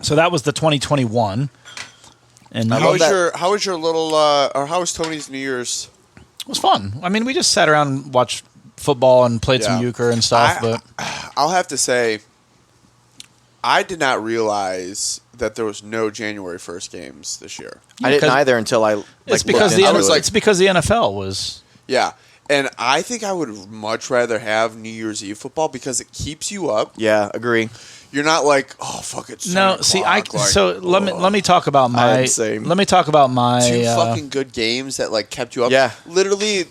So that was the 2021. And I How love was that. your little or how was Tony's New Year's? it was fun. I mean, we just sat around and watched football and played some euchre and stuff. But I'll have to say, I did not realize that there was no January 1st games this year. I didn't 'cause either until I it's because looked into it. it's because the NFL was. Yeah. And I think I would much rather have New Year's Eve football because it keeps you up. Yeah, agree. You're not like, oh fuck it. No, see, let me talk about my. same. Let me talk about my. Two fucking good games that like kept you up. Yeah. Literally,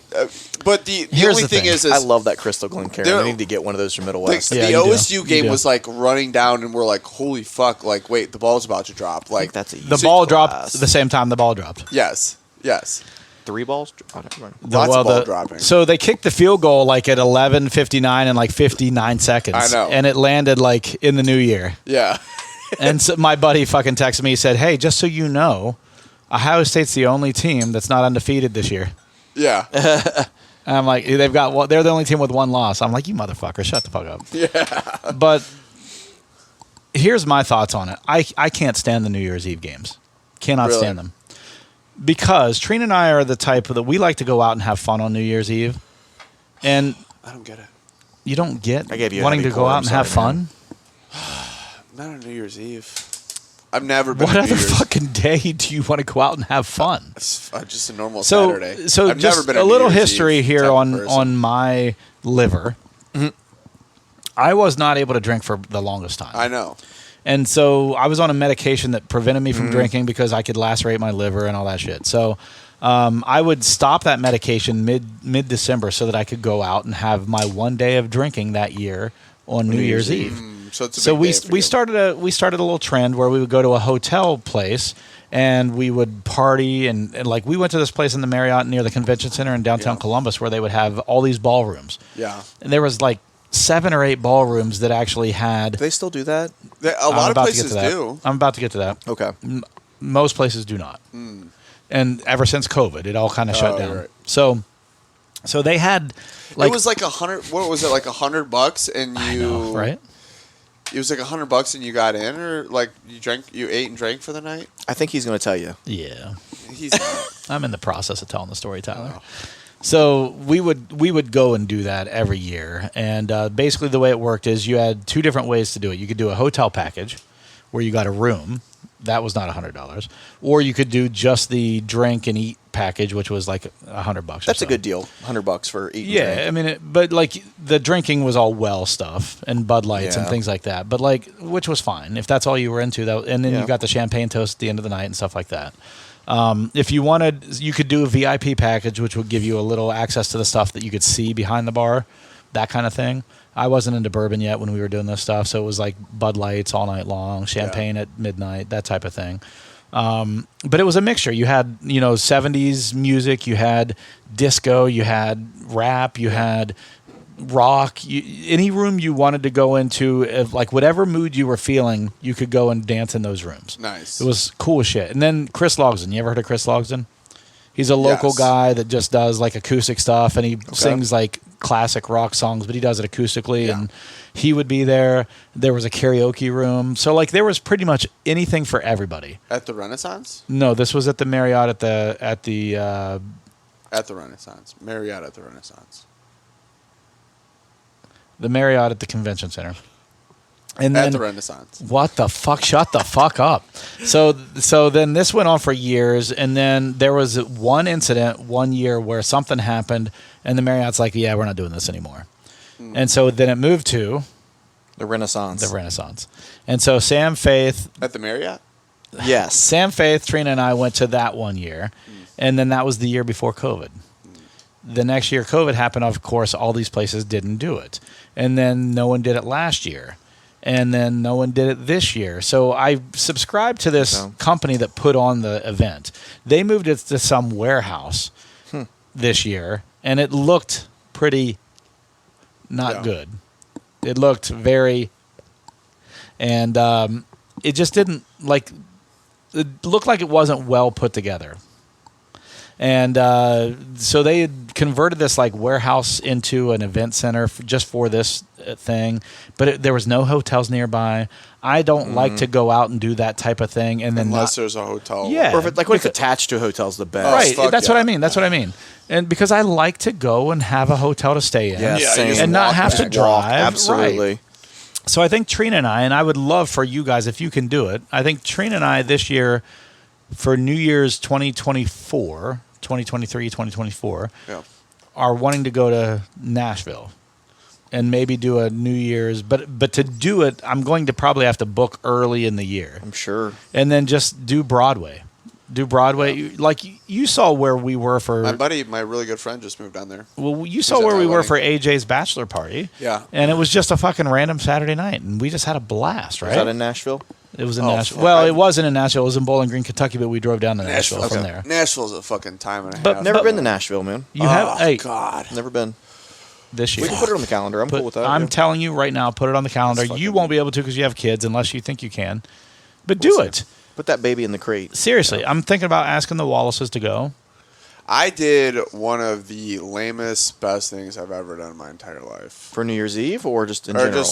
but the Here's only the thing thing. is I love that Crystal Glencairn. There- I need to get one of those from Middle like, West. Yeah, the you do. OSU You game do. was like running down, and we're like, holy fuck! Like, wait, the ball's about to drop. I Like think that's a the easy ball class. dropped the same time the ball dropped. yes. 3 balls? Oh, never mind. Lots of ball dropping. So they kicked the field goal like at 11:59 and like 59 seconds. I know. And it landed like in the new year. Yeah. And so my buddy fucking texted me. He said, "Hey, just so you know, Ohio State's the only team that's not undefeated this year." Yeah. And I'm like, they're the only team with one loss. I'm like, you motherfucker, shut the fuck up. Yeah. But here's my thoughts on it. I can't stand the New Year's Eve games. Cannot Really? stand them. Because Trina and I are the type that we like to go out and have fun on New Year's Eve. And I don't get it. you don't get I gave you a wanting to heavy go core, out I'm and have sorry, fun? Not on New Year's Eve. I've never been. What on New other Year's. fucking day do you want to go out and have fun? It's just a normal So Saturday. I've just never been a little history here on on my liver. I was not able to drink for the longest time. I know. And so I was on a medication that prevented me from drinking because I could lacerate my liver and all that shit. So I would stop that medication mid-December so that I could go out and have my one day of drinking that year on New Year's Eve. So it's a So big day for we you. started a little trend where we would go to a hotel place and we would party and like we went to this place in the Marriott near the convention center in downtown Columbus where they would have all these ballrooms. Yeah. And there was like 7 or 8 ballrooms that actually had. Do they still do that? A lot of places do. I'm about to get to that. Okay. Most places do not. And ever since COVID, it all kind of shut down. Right. So they had like it was like $100. What was it? Like $100, and you right? It was like $100, and you got in, or like you ate and drank for the night. I think he's going to tell you. Yeah. He's not. I'm in the process of telling the story, Tyler. So we would go and do that every year, and basically the way it worked is you had 2 different ways to do it. You could do a hotel package, where you got a room. That was not $100, or you could do just the drink and eat package, which was like $100. That's a good deal. $100 for eating. Yeah, drink. I mean, but like the drinking was all well stuff and Bud Lights and Yeah. things like that. But like, which was fine if that's all you were into. That, and then Yeah. you got the champagne toast at the end of the night and stuff like that. If you wanted, you could do a VIP package, which would give you a little access to the stuff that you could see behind the bar, that kind of thing. I wasn't into bourbon yet when we were doing this stuff, so it was like Bud Lights all night long, champagne at midnight, that type of thing. But it was a mixture. You had, 70s music, you had disco, you had rap, you had rock. Any room you wanted to go into, like whatever mood you were feeling, you could go and dance in those rooms. Nice. It was cool as shit. And then Chris Logsdon. You ever heard of Chris Logsdon? He's a local Yes. guy that just does like acoustic stuff, and he sings like classic rock songs, but he does it acoustically. Yeah. And he would be there. There was a karaoke room, so like there was pretty much anything for everybody. At the Renaissance? No, this was at the Marriott at the At the Renaissance. Marriott at the Renaissance. the Marriott at the Convention Center. And then At the Renaissance. what the fuck? Shut the fuck up. So then this went on for years, and then there was one incident one year where something happened, and the Marriott's like, yeah, we're not doing this anymore. And so then it moved to The Renaissance. the Renaissance. And so Sam Faith, At the Marriott? Yes. Trina, and I went to that one year, and then that was the year before COVID. The next year COVID happened, of course, all these places didn't do it. And then no one did it last year. And then no one did it this year. So I subscribed to this Okay. company that put on the event. They moved it to some warehouse this year, and it looked pretty not Yeah. good. It looked very, and it just didn't like. It looked like it wasn't well put together. And so they had converted this like warehouse into an event center just for this thing, but there was no hotels nearby. I don't like to go out and do that type of thing, and then Unless there's a hotel. Yeah. Or if what if attached to a hotel's the best. right. fuck That's yeah. what I mean. That's what I mean. And because I like to go and have a hotel to stay in, Yeah, Yeah, same. you just and not walk have to back. drive. Absolutely. Right. So I think Trina and I would love for you guys if you can do it. I think Trina and I this year for New Year's 2024, 2023, 2024 Yeah. are wanting to go to Nashville and maybe do a New Year's, but to do it, I'm going to probably have to book early in the year I'm sure. and then just do Broadway. Do Broadway. Like you saw where we were for. My really good friend just moved down there. Well, you saw at where my we were wedding. for AJ's bachelor party. Yeah. And it was just a fucking random Saturday night, and we just had a blast, right? Is that in Nashville? It was in Oh, Nashville. fuck. Well, it wasn't in Nashville. It was in Bowling Green, Kentucky, but we drove down to Nashville Nashville. from Okay. there. Nashville's a fucking time and a But half. Never been to Nashville, man. You have Oh, hey, God. Never been. this year. We can put it on the calendar. I'm cool with that. I'm yeah. telling you right now, put it on the calendar. That's You fucking- won't be able to because you have kids unless you think you can. But do We'll see. it. Put that baby in the crate. Seriously. I'm thinking about asking the Wallaces to go. I did one of the lamest, best things I've ever done in my entire life. For New Year's Eve or just in Or general?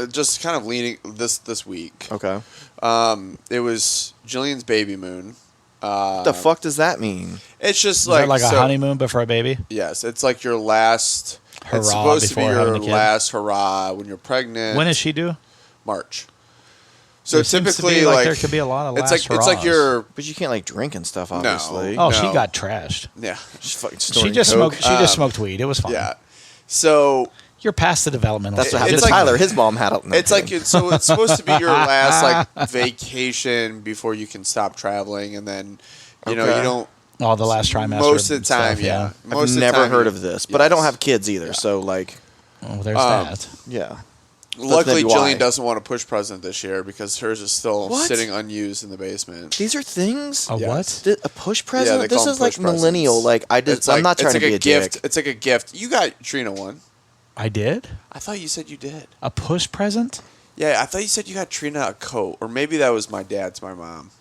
just kind of leaning this week. Okay. It was Jillian's baby moon. What the fuck does that mean? It's just Is that like a so- honeymoon but for a baby? Yes, it's like your last. Hurrah it's supposed to be before your having a kid? last hurrah when you're pregnant. When is she due? March? So There seems to typically, be like there could be a lot of it's last like hurrahs. your But you can't like drink and stuff, obviously. Oh, No. she got trashed. yeah Just fucking She snorting just coke. smoked. She just smoked weed. It was fine. yeah. So You're past the developmental. That's what stage. happened It's to like- Tyler. His mom had it. No, it's like kidding. so it's supposed to be your last like vacation before you can stop traveling, and then you know Okay. you don't. Oh, the last trimester. Most of the time, stuff, yeah. I've Most of the never time, heard you- of this, but I don't yes. have kids either. So like, Oh, there's Um, that. yeah. Luckily, maybe why. Jillian doesn't want a push present this year because hers is still What? sitting unused in the basement. These are things. A yes. what? A push Yeah, present. they This call them is like push presents. millennial. Like I did. It's I'm like- not trying it's to like be a gift. dick. It's like a gift. You got Trina one. I did I thought you said you did. a push present Yeah, I thought you said you got Trina a coat, or maybe that was my dad's, my mom.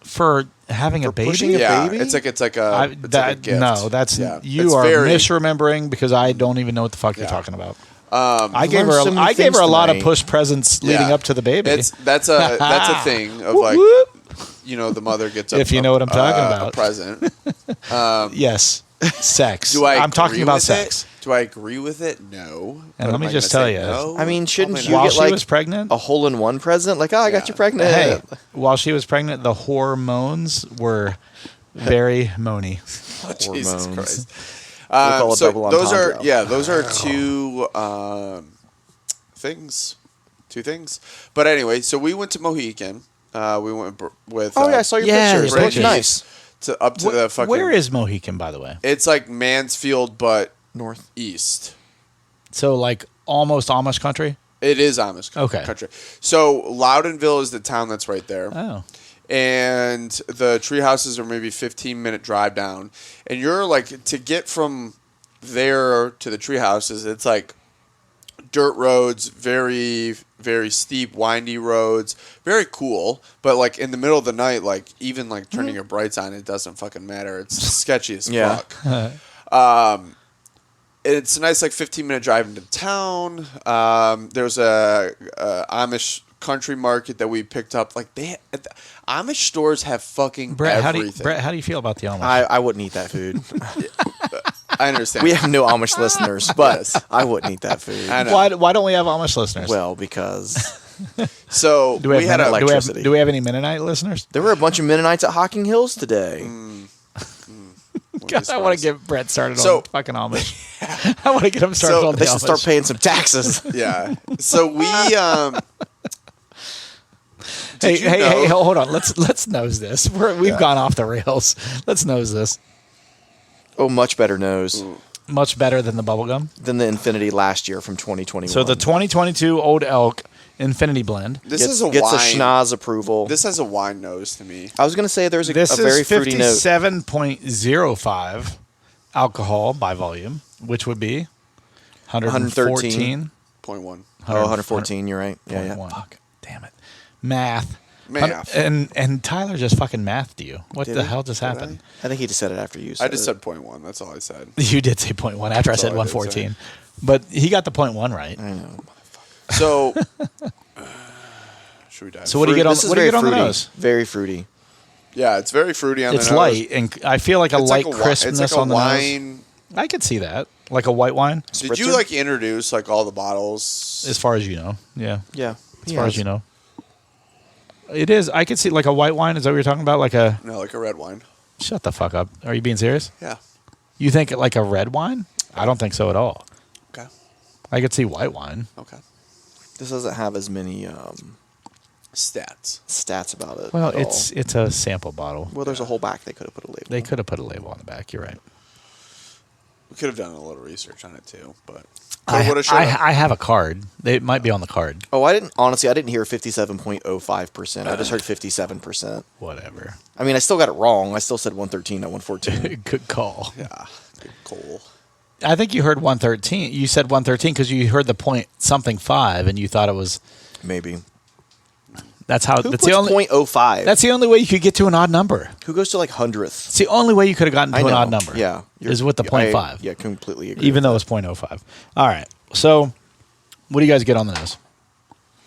for having a For baby. pushing a Yeah, baby? it's like a it's like that, a gift. no, that's Yeah. you It's are very- misremembering because I don't even know what the fuck you're Yeah. talking about. Um, I gave learned her so many I gave her a things lot of tonight. push presents leading Yeah. up to the baby. that's a thing of like Whoop, whoop. you know the mother gets If you know what I'm talking a about. present. Yes, sex. Do I? I'm talking agree about with sex. it? Do I agree with it? No. And But let am me I just gonna tell say you, no? I mean, shouldn't Probably you not. While get she like was pregnant, a hole-in-one present? Like, oh, I got Yeah. you pregnant. hey, while she was pregnant, the hormones were Very moany. Oh, Jesus Hormones. Christ. We'll call it So double those are entendre. those are two things. Two things. But anyway, so we went to Mohican. We went with. Oh yeah, I saw your Yeah, pictures. your It looked pictures. nice. Up to the fucking. Where is Mohican, by the way? It's like Mansfield, but North. east. So like almost Amish country. It is Amish Okay. country. So Loudonville is the town that's right there. Oh. And the tree houses are maybe 15-minute drive down. And you're like, to get from there to the tree houses, it's like dirt roads, very, very steep, windy roads, very cool. But like in the middle of the night, like even like turning your brights on, it doesn't fucking matter. It's sketchy as Yeah. fuck. It's a nice like 15-minute drive into town. There's a Amish country market that we picked up. Like Amish stores have fucking Brett, everything. how do you feel about the Amish? I wouldn't eat that food. I understand. We have no Amish listeners, but Yes. I wouldn't eat that food. I know. why don't we have Amish listeners? Well, because So do we, we had have a electricity. do we have any Mennonite listeners? there were a bunch of Mennonites at Hocking Hills today. God, I want to get Brett started So- on fucking Amish. I want to get him started So on the They should start Amish. paying some taxes. Yeah. So we Hey, you hey, know- hey, hold on. Let's nose this. We've gone off the rails. Let's nose this. Oh, much better nose Much better than the bubblegum. than the Infinity last year from 2021. So the 2022 Old Elk Infinity Blend. this gets, is a gets wine. a schnoz approval. This has a wine nose to me. I was going to say there's a This very is fruity note. 57.05 alcohol by volume, which would be 114. 0.1. Oh, 114. You're right. Yeah, yeah. Fuck. Damn it. Math. Math. And Tyler just fucking mathed you. What Did the he? hell just Did happened? I think he just said it after you. I Said just it. said 0.1. That's all I said. You did say 0.1 after I said all I did 114. But he got the 0.1 right. I know. So should we dive? So what do you get on, This is what do you very get on the fruity. nose? Very fruity. Yeah, it's very fruity on It's the nose. light, and I feel like a It's light like crispness it's like a on the wine. nose. I could see that. Like a white wine, Did you Spritzer? like introduce like all the bottles? as far as you know. Yeah. Yeah. As far as you know. It is. I could see like a white wine. Is that what you're talking about? Like a. No, like a red wine. Shut the fuck up. Are you being serious? Yeah. You think like a red wine? I don't think so at all. Okay. I could see white wine. Okay. This doesn't have as many Stats. stats about it. Well, at all. it's a sample bottle. Well, there's a whole back they could have put a label. They on. could have put a label on the back. You're right. We could have done a little research on it too, but I have. have a card. They might be on the card. Oh, I didn't hear 57.05%. I just heard 57%. Whatever. I mean, I still got it wrong. I still said 113, not 114. Good call. Yeah. Good Cole. I think you heard 113. You said 113 because you heard the point something 5 and you thought it was. Maybe. That's how. Who That's puts the only. 0.05? That's the only way you could get to an odd number. Who goes to like hundredths? It's the only way you could have gotten to I know. an odd number. Yeah. Is with the I- 0.5. Yeah, completely agree. Even though it's 0.05. All right. So, what do you guys get on the nose?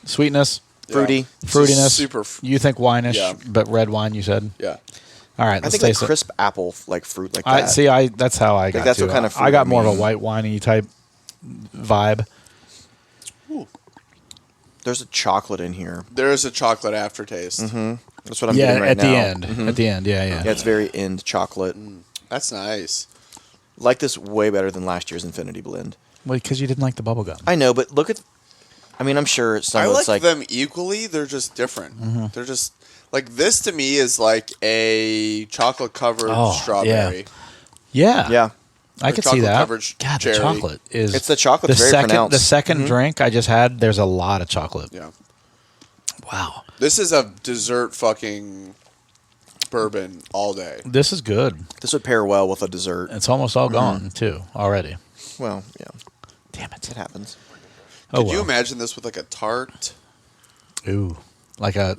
Sweetness, Fruity. Yeah. It's fruitiness. super. You think wineish, Yeah. but red wine. You said. Yeah. All right. I Let's think like taste it. crisp apple, like fruit, like I that. see. That's how I got. that's to what it. kind of I fruit got I more of a mean. white winey type vibe. There's a chocolate in here. There is a chocolate aftertaste. That's what I'm Yeah, getting right at now. the end. At the end. Yeah, yeah. Yeah, it's very end chocolate. That's nice. Like this way better than last year's Infinity Blend. Wait, because you didn't like the bubble gum. I know, but look at. I mean, I'm sure some I of like it's like them equally. They're just different. They're just like this to me is like a chocolate covered Oh, strawberry. Yeah. yeah. I The could see that. chocolate-covered God, the cherry. chocolate is. It's the chocolate's very second. pronounced. The 2nd drink I just had, there's a lot of chocolate. Yeah. Wow. This is a dessert fucking bourbon all day. This is good. This would pair well with a dessert. It's almost all gone too already. Well, yeah, Damn it. it happens. Oh, Could well. you imagine this with like a tart? Ooh, like a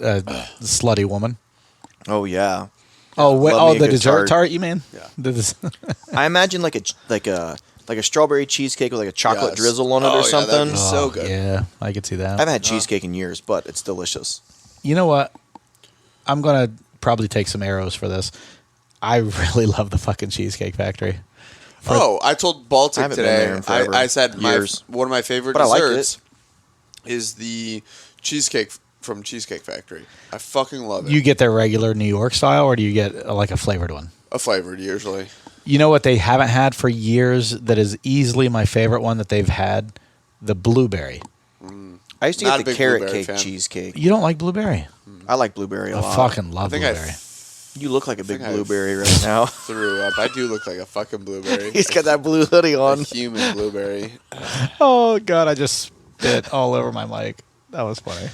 slutty woman. Oh yeah. Oh, wait, Love me a the good dessert tart. tart. You mean? Yeah. I imagine like a strawberry cheesecake with like a chocolate Yes. drizzle on it Oh, or yeah, that'd something. be so good. Yeah, I could see that. I haven't had cheesecake in years, but it's delicious. You know what? I'm gonna probably take some arrows for this. I really love the fucking Cheesecake Factory. I told I Baltic haven't been there today. in forever. I said Years. one of my favorite But I like desserts is the cheesecake from Cheesecake Factory. I fucking love it. You get their regular New York style, or do you get like a flavored one? A flavored usually. You know what they haven't had for years that is easily my favorite one that they've had? The blueberry. I used to Not get a the big carrot blueberry cake fan. cheesecake. You don't like blueberry? I like blueberry a I lot. fucking love I think blueberry. You look like a big think I blueberry right now. Threw up. I do look like a fucking blueberry. He's got that blue hoodie A on. human blueberry. Oh, God, I just spit all over my mic. That was funny.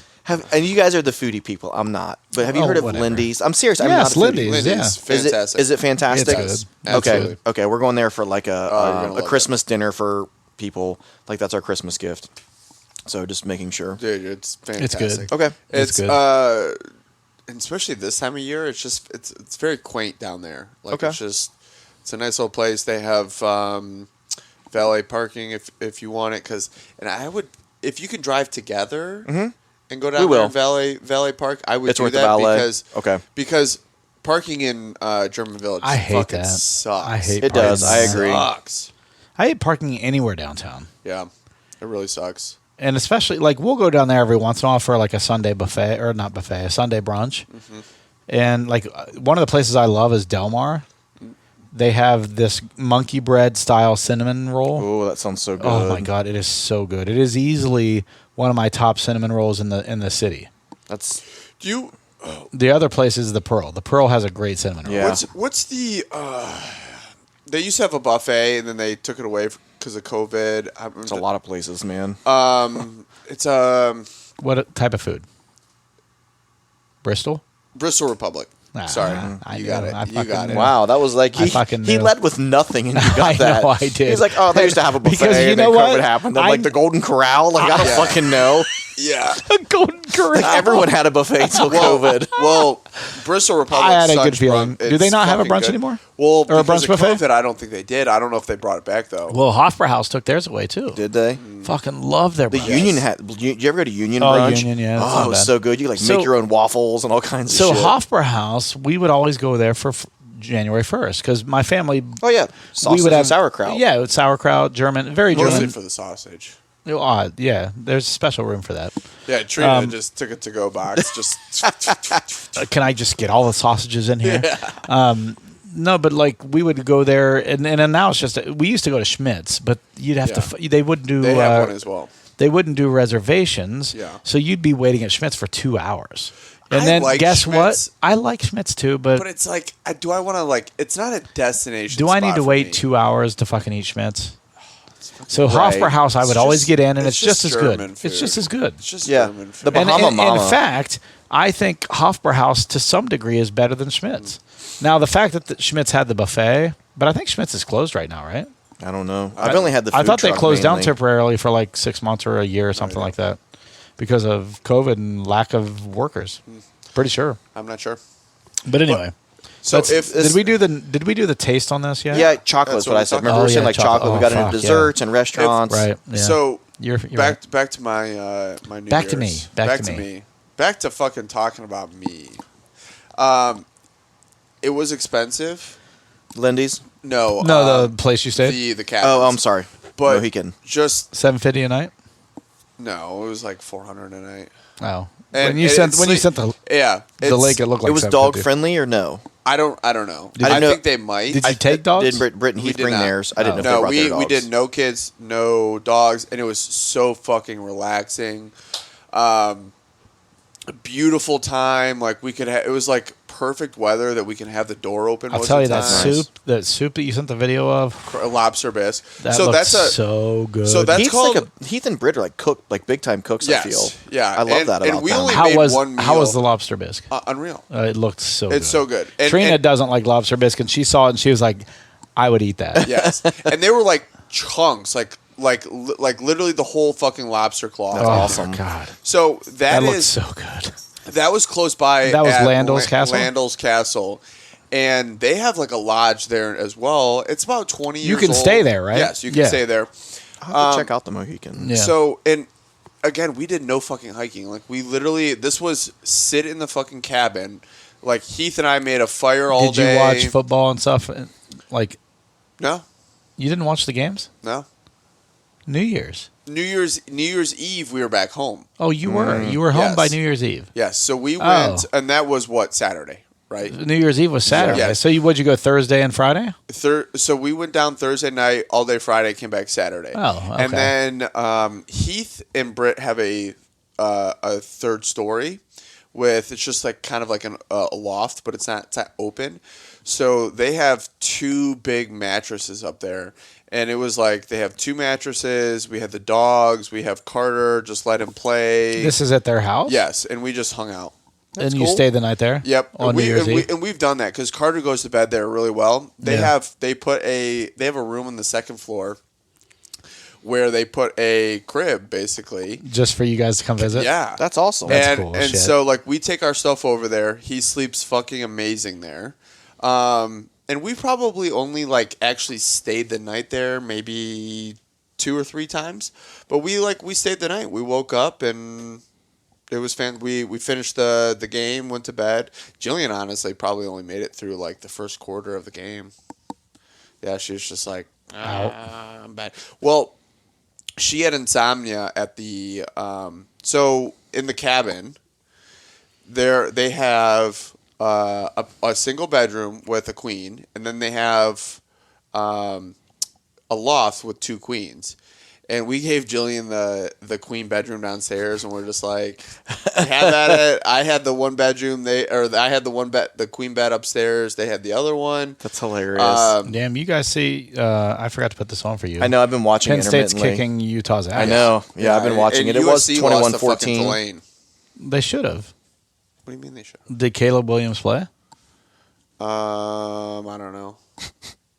And you guys are the foodie people. I'm not. But have you heard of whatever. Lindy's? I'm serious. I'm Yes, not a foodie. Lindy's. Lindy's, fantastic. Is it fantastic? It's good. Okay. Absolutely. Okay. We're going there for like you're a gonna love Christmas dinner for people. Like that's our Christmas gift. So just making sure. Dude, it's fantastic. It's good. Okay. It's good. and especially this time of year, it's very quaint down there. Like Okay. it's a nice little place. They have valet parking if you want it, if you can drive together and go down We there will. and valet park, I would It's do worth the that valet. because parking in German Village I hate fucking that. sucks. I hate It does. parking. I agree. Sucks. I hate parking anywhere downtown. Yeah, it really sucks. And especially, like, we'll go down there every once in a while for, like, a Sunday buffet, or not buffet, a Sunday brunch. Mm-hmm. And, like, one of the places I love is Del Mar. They have this monkey bread style cinnamon roll. Oh, that sounds so good. Oh, my God, it is so good. It is easily one of my top cinnamon rolls in the city. That's Do you? The other place is the Pearl. The Pearl has a great cinnamon roll. Yeah. What's the? They used to have a buffet and then they took it away because of COVID. it's a lot of places, man. It's What type of food? Bristol? Bristol Republic. Nah, Sorry, I you knew. got it. I You fucking got it. knew. Wow, that was like I he fucking he knew. led with nothing and you got I that. know, I did. He's like, oh, they used to have a buffet Because you and know then what? COVID happened. Then I- like the Golden Corral, like I don't Yeah. fucking know. Yeah. A Golden Corral. Like everyone had a buffet till COVID. Well, Bristol Republic. I had a such good feeling. brunch- Do they it's not have a fucking brunch good. anymore? Well, Or a because brunch of buffet? COVID, I don't think they did. I don't know if they brought it back though. Well, Hofbrauhaus took theirs away too. Did they? Fucking love their The brunch. Union had. Did you ever go to Union Oh, brunch? Union, yeah, that's Oh, not it was bad. so good. You like So- make your own waffles and all kinds So of shit. Hofbrauhaus, we would always go there for January 1st because my family. Oh yeah, sausage we would have and sauerkraut. Yeah, it's sauerkraut, German, very Mostly German. for the sausage. Odd, yeah. There's a special room for that. Yeah, Trina just took a to-go box. Just Can I just get all the sausages in here? No, but like we would go there, and then now it's just we used to go to Schmidt's, but you'd have to. They wouldn't do. they have one as well. They wouldn't do reservations. Yeah. So you'd be waiting at Schmidt's for 2 hours, and I then like guess Schmidt's. what? I like Schmidt's too, But but it's like, do I want to like? It's not a destination. do I need spot to for wait me. 2 hours to fucking eat Schmidt's? So Right. Hofbrauhaus, I would It's always just- get in, and it's it's just just as good. German It's food. just as good. It's just Yeah. German food. The Bahama And Mama. in fact, I think Hofbrauhaus to some degree is better than Schmidt's. Now, the fact that Schmidt's had the buffet, but I think Schmidt's is closed right now, right? I don't know. I've only had the. Food I thought they truck closed down mainly. temporarily for like 6 months or a year or something like that because of COVID and lack of workers. Pretty sure. I'm not sure. But anyway, So let's- if did we do the taste on this yet? Yeah, chocolate's That's what what I we're said. talking Remember we were about. saying Oh, like yeah, chocolate. We got chocolate. into Oh, fuck, desserts and restaurants. Right. Yeah. So you're back right. back to my my New Back to Year's. me. Back to me. Back to fucking talking about me. It was expensive. Lindy's. No, No, the place you stayed, the cabins. Oh, I'm sorry. But Mohican. just $750 a night. no, it was like $400 a night. Oh, And when you it's sent sleep- the Yeah, the lake, it looked like It was $750. dog friendly or no? I don't know. Did I you know- think they might. Did you take dogs? Did Britt and We Heath did bring not. theirs? I didn't know if they No, brought their dogs. we did no kids, no dogs, and it was so fucking relaxing. A beautiful time. Like we could have. It was like perfect weather that we can have the door open. I'll most tell of you the that time. soup that you sent the video of. A lobster bisque. That so looks that's a so good. so that's Heath's called. like Heath and Britt are like big time cooks. Yes, I feel. yeah. I love And- that and about we them. only- how made was one how was meal. the lobster bisque? Unreal. It looked so. It's so good. And- Trina and- doesn't like lobster bisque, and she saw it and she was like, "I would eat that." Yes, and they were like chunks, like literally the whole fucking lobster claw. That's Oh, awesome. God, So that looked is so good. that was close by. That was at Landell's Castle? Landell's Castle, and they have like a lodge there as well. It's about 20 years. You can old. stay there, right? Yes, you can Yeah. stay there. I'll have to check out the Mohican. Yeah. So and again, we did no fucking hiking. Like we literally, this was sit in the fucking cabin. Like Heath and I made a fire all Did you day. watch football and stuff? Like, No, you didn't watch the games? no. New Year's. New Year's Eve, we were back home. Oh, you were. You were home Yes. by New Year's Eve. Yes, so we Oh. went, and that was what, Saturday, right? New Year's Eve was Saturday. Yeah. So would you go Thursday and Friday? So we went down Thursday night, all day Friday, came back Saturday. Oh, okay. And then Heath and Britt have a third story with, it's just like kind of like a loft, but it's not open. So they have 2 big mattresses up there. And it was like they have 2 mattresses. We had the dogs. We have Carter. Just let him play. This is at their house? Yes, and we just hung out. And you stayed the night there? Yep. On New Year's Eve? And we've done that because Carter goes to bed there really well. They have a room on the second floor where they put a crib basically just for you guys to come visit. Yeah, that's awesome. That's cool. And Shit. so like we take our stuff over there. He sleeps fucking amazing there. And we probably only like actually stayed the night there maybe 2 or 3 times. But we stayed the night. We woke up and it was we finished the game, went to bed. Jillian honestly probably only made it through like the first quarter of the game. Yeah, she was just like, I'm bad. Well, she had insomnia at the so in the cabin they have a single bedroom with a queen, and then they have a loft with 2 queens. And we gave Jillian the queen bedroom downstairs, and we're just like, have at it. I had the one bedroom. I had the queen bed upstairs. They had the other one. That's hilarious. Damn, you guys see, I forgot to put this on for you. I know, I've been watching Penn State's intermittently. kicking Utah's ass. I know. Yeah, I've been watching it. It was USC lost to fucking 21-14. Tulane. They should have. What do you mean they should? Did Caleb Williams play? I don't know.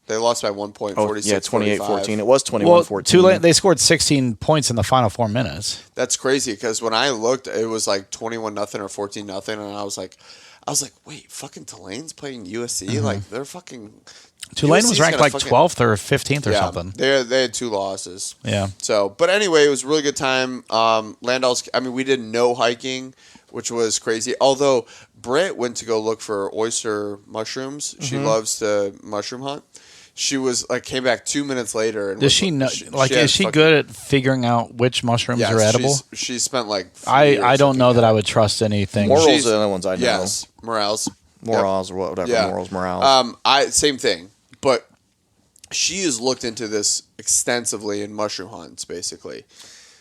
They lost by 1 point, Oh, 46 yeah, 28-14. It was 21-14. Well, Tulane, they scored 16 points in the final 4 minutes. That's crazy because when I looked, it was like 21-0 or 14-0, and I was like, wait, fucking Tulane's playing USC? Like they're fucking. Tulane USC's was ranked gonna like fucking- 12th or 15th or something. They had 2 losses. Yeah. So, but anyway, it was a really good time. Landau's. I mean, we did no hiking, which was crazy. Although Britt went to go look for oyster mushrooms. She loves to mushroom hunt. She was like came back 2 minutes later. And Does she know? Is she good at figuring out which mushrooms are edible? She spent like. I don't know that I would trust anything. Morals are the only ones I know. Yes, morels. Morals or whatever. Yeah. Morals, morals. Same thing, but she has looked into this extensively in mushroom hunts, basically.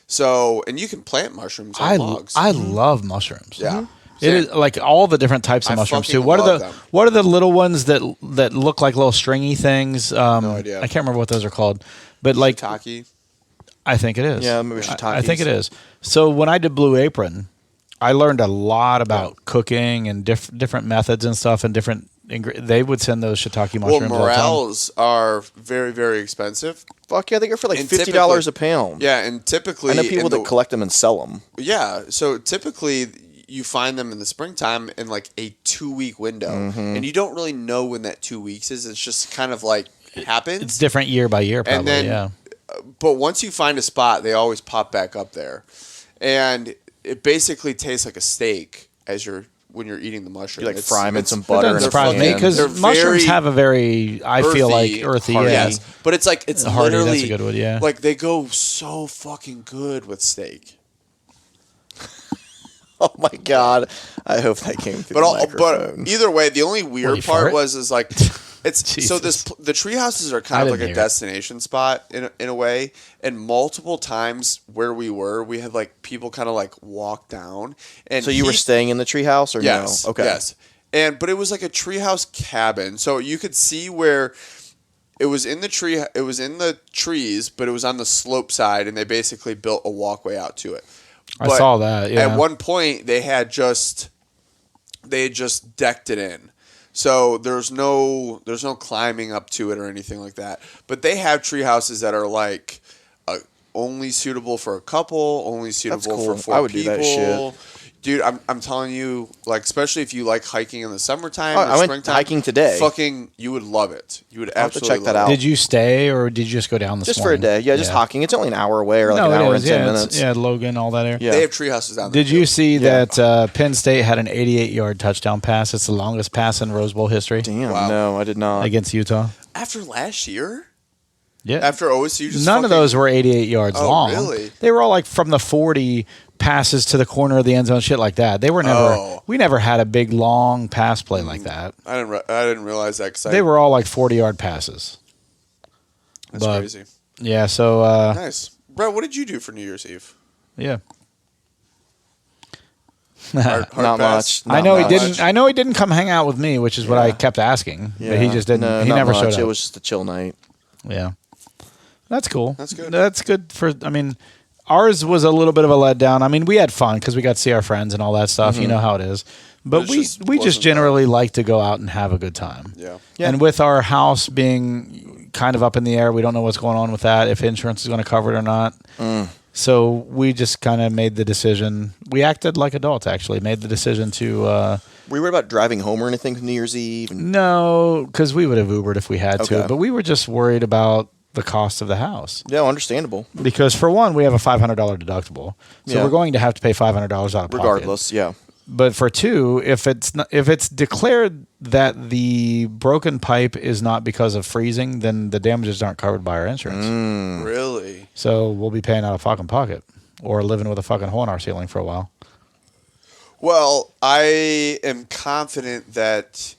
So, and you can plant mushrooms on logs. I love mushrooms. Yeah. It is like all the different types of I mushrooms fucking too. What love are them. what are the little ones that look like little stringy things? No idea. I can't remember what those are called, but like Shiitake. I think it is. Yeah, maybe shiitakes. I think it is. So when I did Blue Apron, I learned a lot about cooking and different methods and stuff and different. They would send those shiitake mushrooms. Well, morels are very, very expensive. Fuck yeah, they go for like And $50 a pound. Yeah, and typically I know people that collect them and sell them. Yeah, so typically you find them in the springtime in like a 2-week window, and you don't really know when that 2 weeks is. It's just kind of like happens. It's different year by year, probably. And then, yeah. But once you find a spot, they always pop back up there, and it basically tastes like a steak when you're eating the mushroom. You like fry them in some That butter doesn't and surprise me they're because They're mushrooms very have a very, I feel like, earthy. hearty. Yeah. Yes, but it's like it's Hearty, literally that's a good one, yeah. Like they go so fucking good with steak. Oh my god! I hope that came through the microphone. But either way, the only What, weird you part fart? was like it's so the tree houses are kind of like didn't a hear it. destination spot in a way, and multiple times where we had like people kind of like walk down, and So you were staying in the treehouse or yes, no? Okay. yes, but it was like a treehouse cabin, so you could see where. It was in the tree. It was in the trees, but it was on the slope side, and they basically built a walkway out to it. I But saw that. Yeah. At one point, they had just decked it in, so there's no climbing up to it or anything like that. But they have tree houses that are like only suitable for a couple, only suitable cool. for 4 I would do people. that shit. Dude, I'm telling you, like, especially if you like hiking in the summertime Oh, or I went springtime, hiking today. Fucking, you would love it. You would I'll have to absolutely check that love out. it. Did you stay or did you just go down this Just morning? for a day. Yeah, just hiking. It's only an hour away or like No, an hour it and is. 10 Yeah, minutes. yeah, Logan, all that area. Yeah. They have tree houses down there. Did you too. see Yeah. that Penn State had an 88-yard touchdown pass? It's the longest pass in Rose Bowl history Damn, Wow. no, I did not. against Utah. After last year? Yeah. After OSU just None of fucking- those were 88 yards Oh, long. really? They were all like from the 40 passes to the corner of the end zone, shit like that. They were never. We never had a big long pass play like that. I didn't realize that. They were all like 40-yard passes. That's crazy. Yeah. So nice, Brett. What did you do for New Year's Eve? Yeah. Hard Not pass? much. I know not he much. didn't. I know he didn't come hang out with me, which is what I kept asking. But he just didn't. No, he not never much. showed up. It was just a chill night. Yeah. That's cool. That's good. That's good for. I mean, ours was a little bit of a letdown. I mean, we had fun because we got to see our friends and all that stuff. You know how it is. But we just wasn't generally like to go out and have a good time. Yeah. And with our house being kind of up in the air, we don't know what's going on with that, if insurance is going to cover it or not. So we just kind of made the decision. We acted like adults, actually. Made the decision to... Were you worried about driving home or anything New Year's Eve? No, because we would have Ubered if we had to. Okay. But we were just worried about the cost of the house. Yeah, understandable. Because for one, we have a $500 deductible. So we're going to have to pay $500 out of pocket. Regardless, yeah. But for two, if it's declared that the broken pipe is not because of freezing, then the damages aren't covered by our insurance. Really? So we'll be paying out of fucking pocket or living with a fucking hole in our ceiling for a while. Well, I am confident that.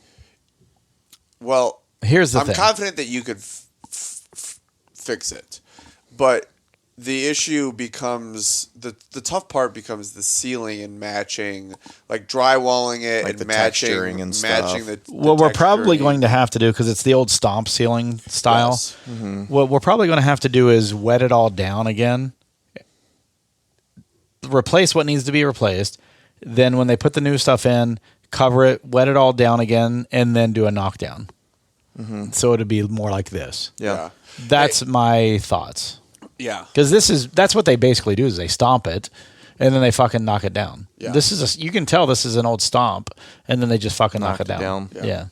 Well, here's the thing. I'm confident that you could fix it, but the issue becomes the tough part becomes the ceiling and matching, like drywalling it Like and the matching texturing and matching stuff. the What we're probably texturing. going to have to do, because it's the old stomp ceiling style, Yes. what we're probably going to have to do is wet it all down again, replace what needs to be replaced, then when they put the new stuff in, cover it, wet it all down again, and then do a knockdown. So it'd be more like this. Yeah. That's my thoughts. Yeah. Because that's what they basically do is they stomp it, and then they fucking knock it down. Yeah. You can tell this is an old stomp, and then they just fucking knock it Knocked it down. down. Yeah.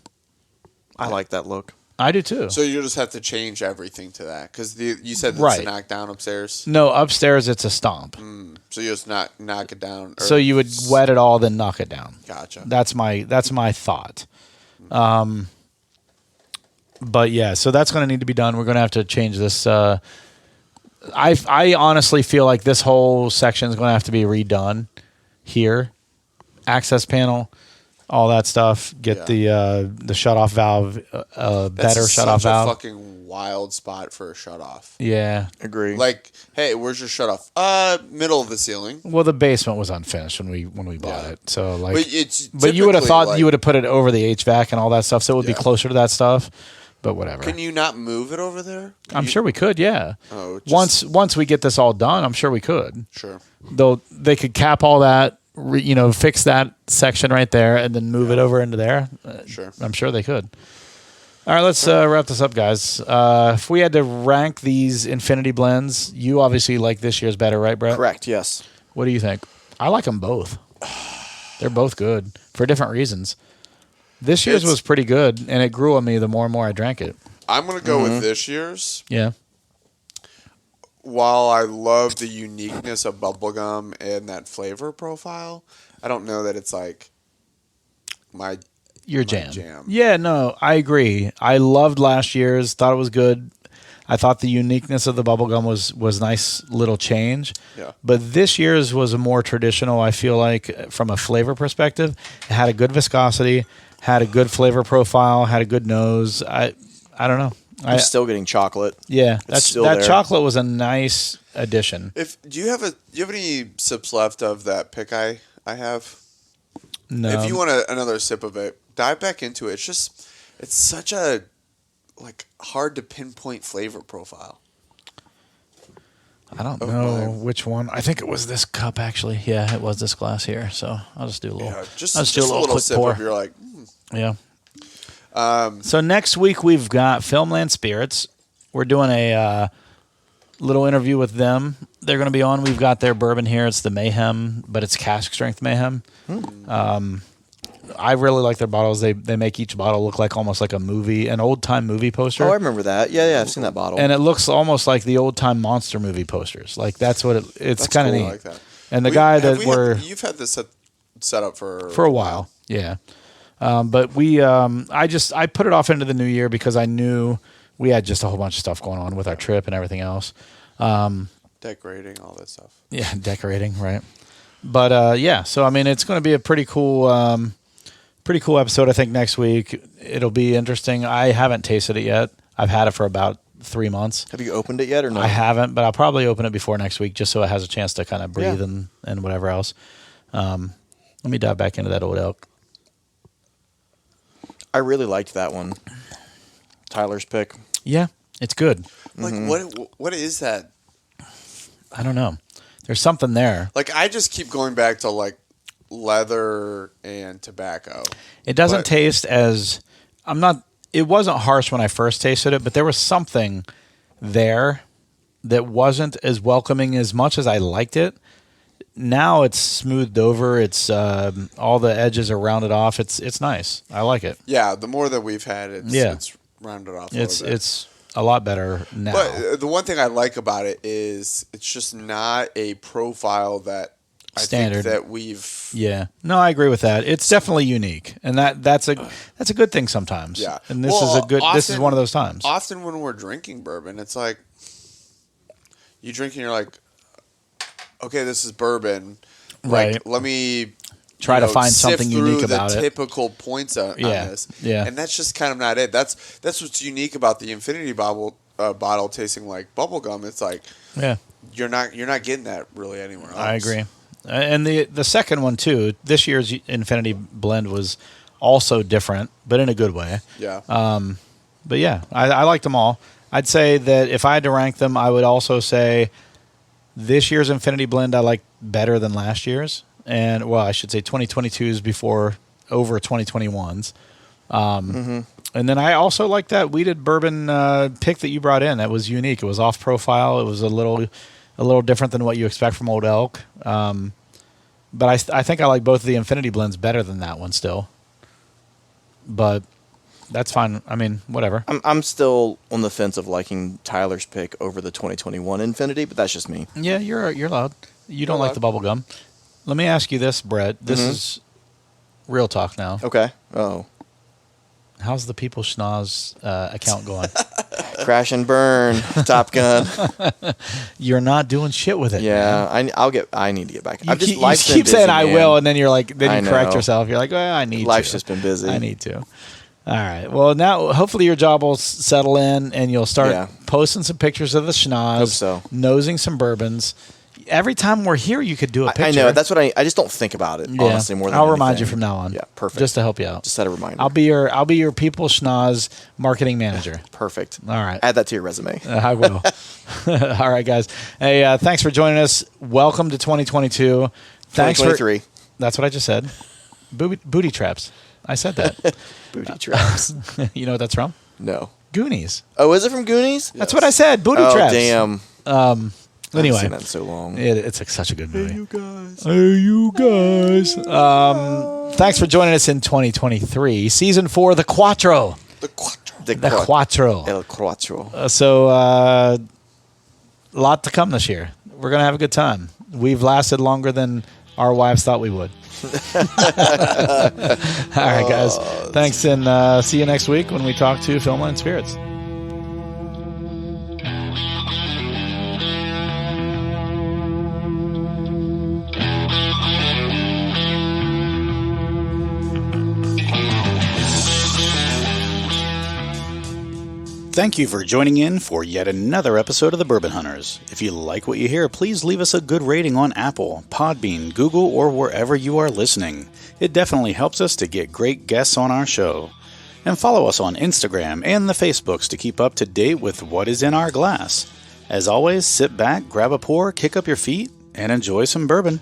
I like that look. I do too. So you just have to change everything to that because you said it's Right. a knockdown upstairs. No, upstairs it's a stomp. So you just knock it down. So you would wet it all, then knock it down. Gotcha. That's my thought. But yeah, so that's going to need to be done. We're going to have to change this. I honestly feel like this whole section is going to have to be redone here. Access panel, all that stuff. Get the shutoff valve, better shutoff such a valve. fucking wild spot for a shutoff. Yeah. Agree. Like, hey, where's your shutoff? Middle of the ceiling. Well, the basement was unfinished when we bought Yeah. it. So like, But you would have typically, thought like- you would have put it over the HVAC and all that stuff, so it would be Yeah. closer to that stuff. But whatever. Can you not move it over there? I'm sure we could. Yeah. Oh, just- Once we get this all done, I'm sure we could. Sure. They could cap all that, fix that section right there, and then move it over into there. Sure. I'm sure they could. All right, let's wrap this up, guys. If we had to rank these Infinity Blends, you obviously like this year's better, right, Brett? Correct, yes. What do you think? I like them both. They're both good for different reasons. This year's was pretty good, and it grew on me the more and more I drank it. I'm going to go with this year's. Yeah. While I love the uniqueness of bubblegum and that flavor profile, I don't know that it's like Your my jam. Yeah, no, I agree. I loved last year's. Thought it was good. I thought the uniqueness of the bubblegum was nice little change. Yeah. But this year's was a more traditional, I feel like, from a flavor perspective. It had a good viscosity, had a good flavor profile, had a good nose. I don't know. I'm still getting chocolate. Yeah, still that there. chocolate was a nice addition. Do you have any sips left of that pick I have? No. If you want another sip of it, dive back into it. It's such a hard to pinpoint flavor profile. I don't know which one. I think it was this cup actually. Yeah, it was this glass here. So I'll just do a little. Yeah, just do a little quick sip pour. of you're like, Yeah. So next week we've got Filmland Spirits. We're doing a little interview with them. They're going to be on. We've got their bourbon here. It's the Mayhem, but it's cask strength Mayhem. I really like their bottles. They make each bottle look like almost like a movie, an old time movie poster. Oh, I remember that. Yeah, I've seen that bottle. And it looks almost like the old time monster movie posters. Like that's what it's kind of cool. neat. I like that. And the guy that you've had this set up for a while. Yeah. But I put it off into the new year because I knew we had just a whole bunch of stuff going on with our trip and everything else. Decorating, all that stuff. Yeah, decorating, right. But yeah, so I mean, it's going to be a pretty cool episode. I think next week it'll be interesting. I haven't tasted it yet. I've had it for about 3 months. Have you opened it yet or no? I haven't, but I'll probably open it before next week just so it has a chance to kind of breathe and whatever else. Let me dive back into that Old Elk. I really liked that one. Tyler's pick. Yeah, it's good. Like, what is that? I don't know. There's something there. Like, I just keep going back to, like, leather and tobacco. It doesn't taste as... It wasn't harsh when I first tasted it, but there was something there that wasn't as welcoming as much as I liked it. Now it's smoothed over. It's all the edges are rounded off. It's nice. I like it. Yeah, the more that we've had, it's rounded off a little bit. It's a lot better now. But the one thing I like about it is it's just not a profile that standard I think that we've. Yeah, no, I agree with that. It's definitely unique, and that's a good thing sometimes. Yeah, and this is one of those times. Often when we're drinking bourbon, it's like you drink and you're like, okay, this is bourbon. Right. Like, let me try to find something unique through about the it. Typical points on this. Yeah. And that's just kind of not it. That's what's unique about the Infinity bottle tasting like bubble gum. It's like you're not getting that really anywhere else. I agree. And the second one too. This year's Infinity blend was also different, but in a good way. Yeah. But yeah, I liked them all. I'd say that if I had to rank them, I would also say this year's Infinity blend I like better than last year's. And, well, I should say 2022's over 2021's. And then I also like that weeded bourbon pick that you brought in. That was unique. It was off profile. It was a little different than what you expect from Old Elk. But I think I like both of the Infinity blends better than that one still. But that's fine. I mean, whatever. I'm still on the fence of liking Tyler's pick over the 2021 Infinity, but that's just me. Yeah, you're allowed. You don't like the bubble gum. Let me ask you this, Brett. This is real talk now. Okay. Oh. How's the People Schnoz account going? Crash and burn. Top Gun. You're not doing shit with it. Yeah, I need to get back. You keep saying I will, and then you're like, then you correct yourself. You're like, well, I need to. Life's just been busy. I need to. All right. Well, now hopefully your job will settle in, and you'll start posting some pictures of the schnoz. Hope so. Nosing some bourbons. Every time we're here, you could do a picture. I know. That's what I just don't think about it, honestly, more than I'll remind anything. you from now on. Yeah, perfect. Just to help you out. Just set a reminder. I'll be your People Schnoz marketing manager. Perfect. All right. Add that to your resume. I will. All right, guys. Hey, thanks for joining us. Welcome to 2022. Thanks 2023. That's what I just said. Booty traps. I said that. Booty traps. You know what that's from? No. Goonies. Oh, is it from Goonies? That's what I said. Booty traps. Oh, damn. Anyway, I haven't seen that in so long. It's such a good movie. Hey, you guys. Thanks for joining us in 2023, season 4, the Quattro. The Quattro. The Quattro. El Quattro. So, a lot to come this year. We're gonna have a good time. We've lasted longer than our wives thought we would. All right, guys. Thanks, and see you next week when we talk to Film and Spirits. Thank you for joining in for yet another episode of the Bourbon Hunters. If you like what you hear, please leave us a good rating on Apple, Podbean, Google, or wherever you are listening. It definitely helps us to get great guests on our show. And follow us on Instagram and the Facebooks to keep up to date with what is in our glass. As always, sit back, grab a pour, kick up your feet, and enjoy some bourbon.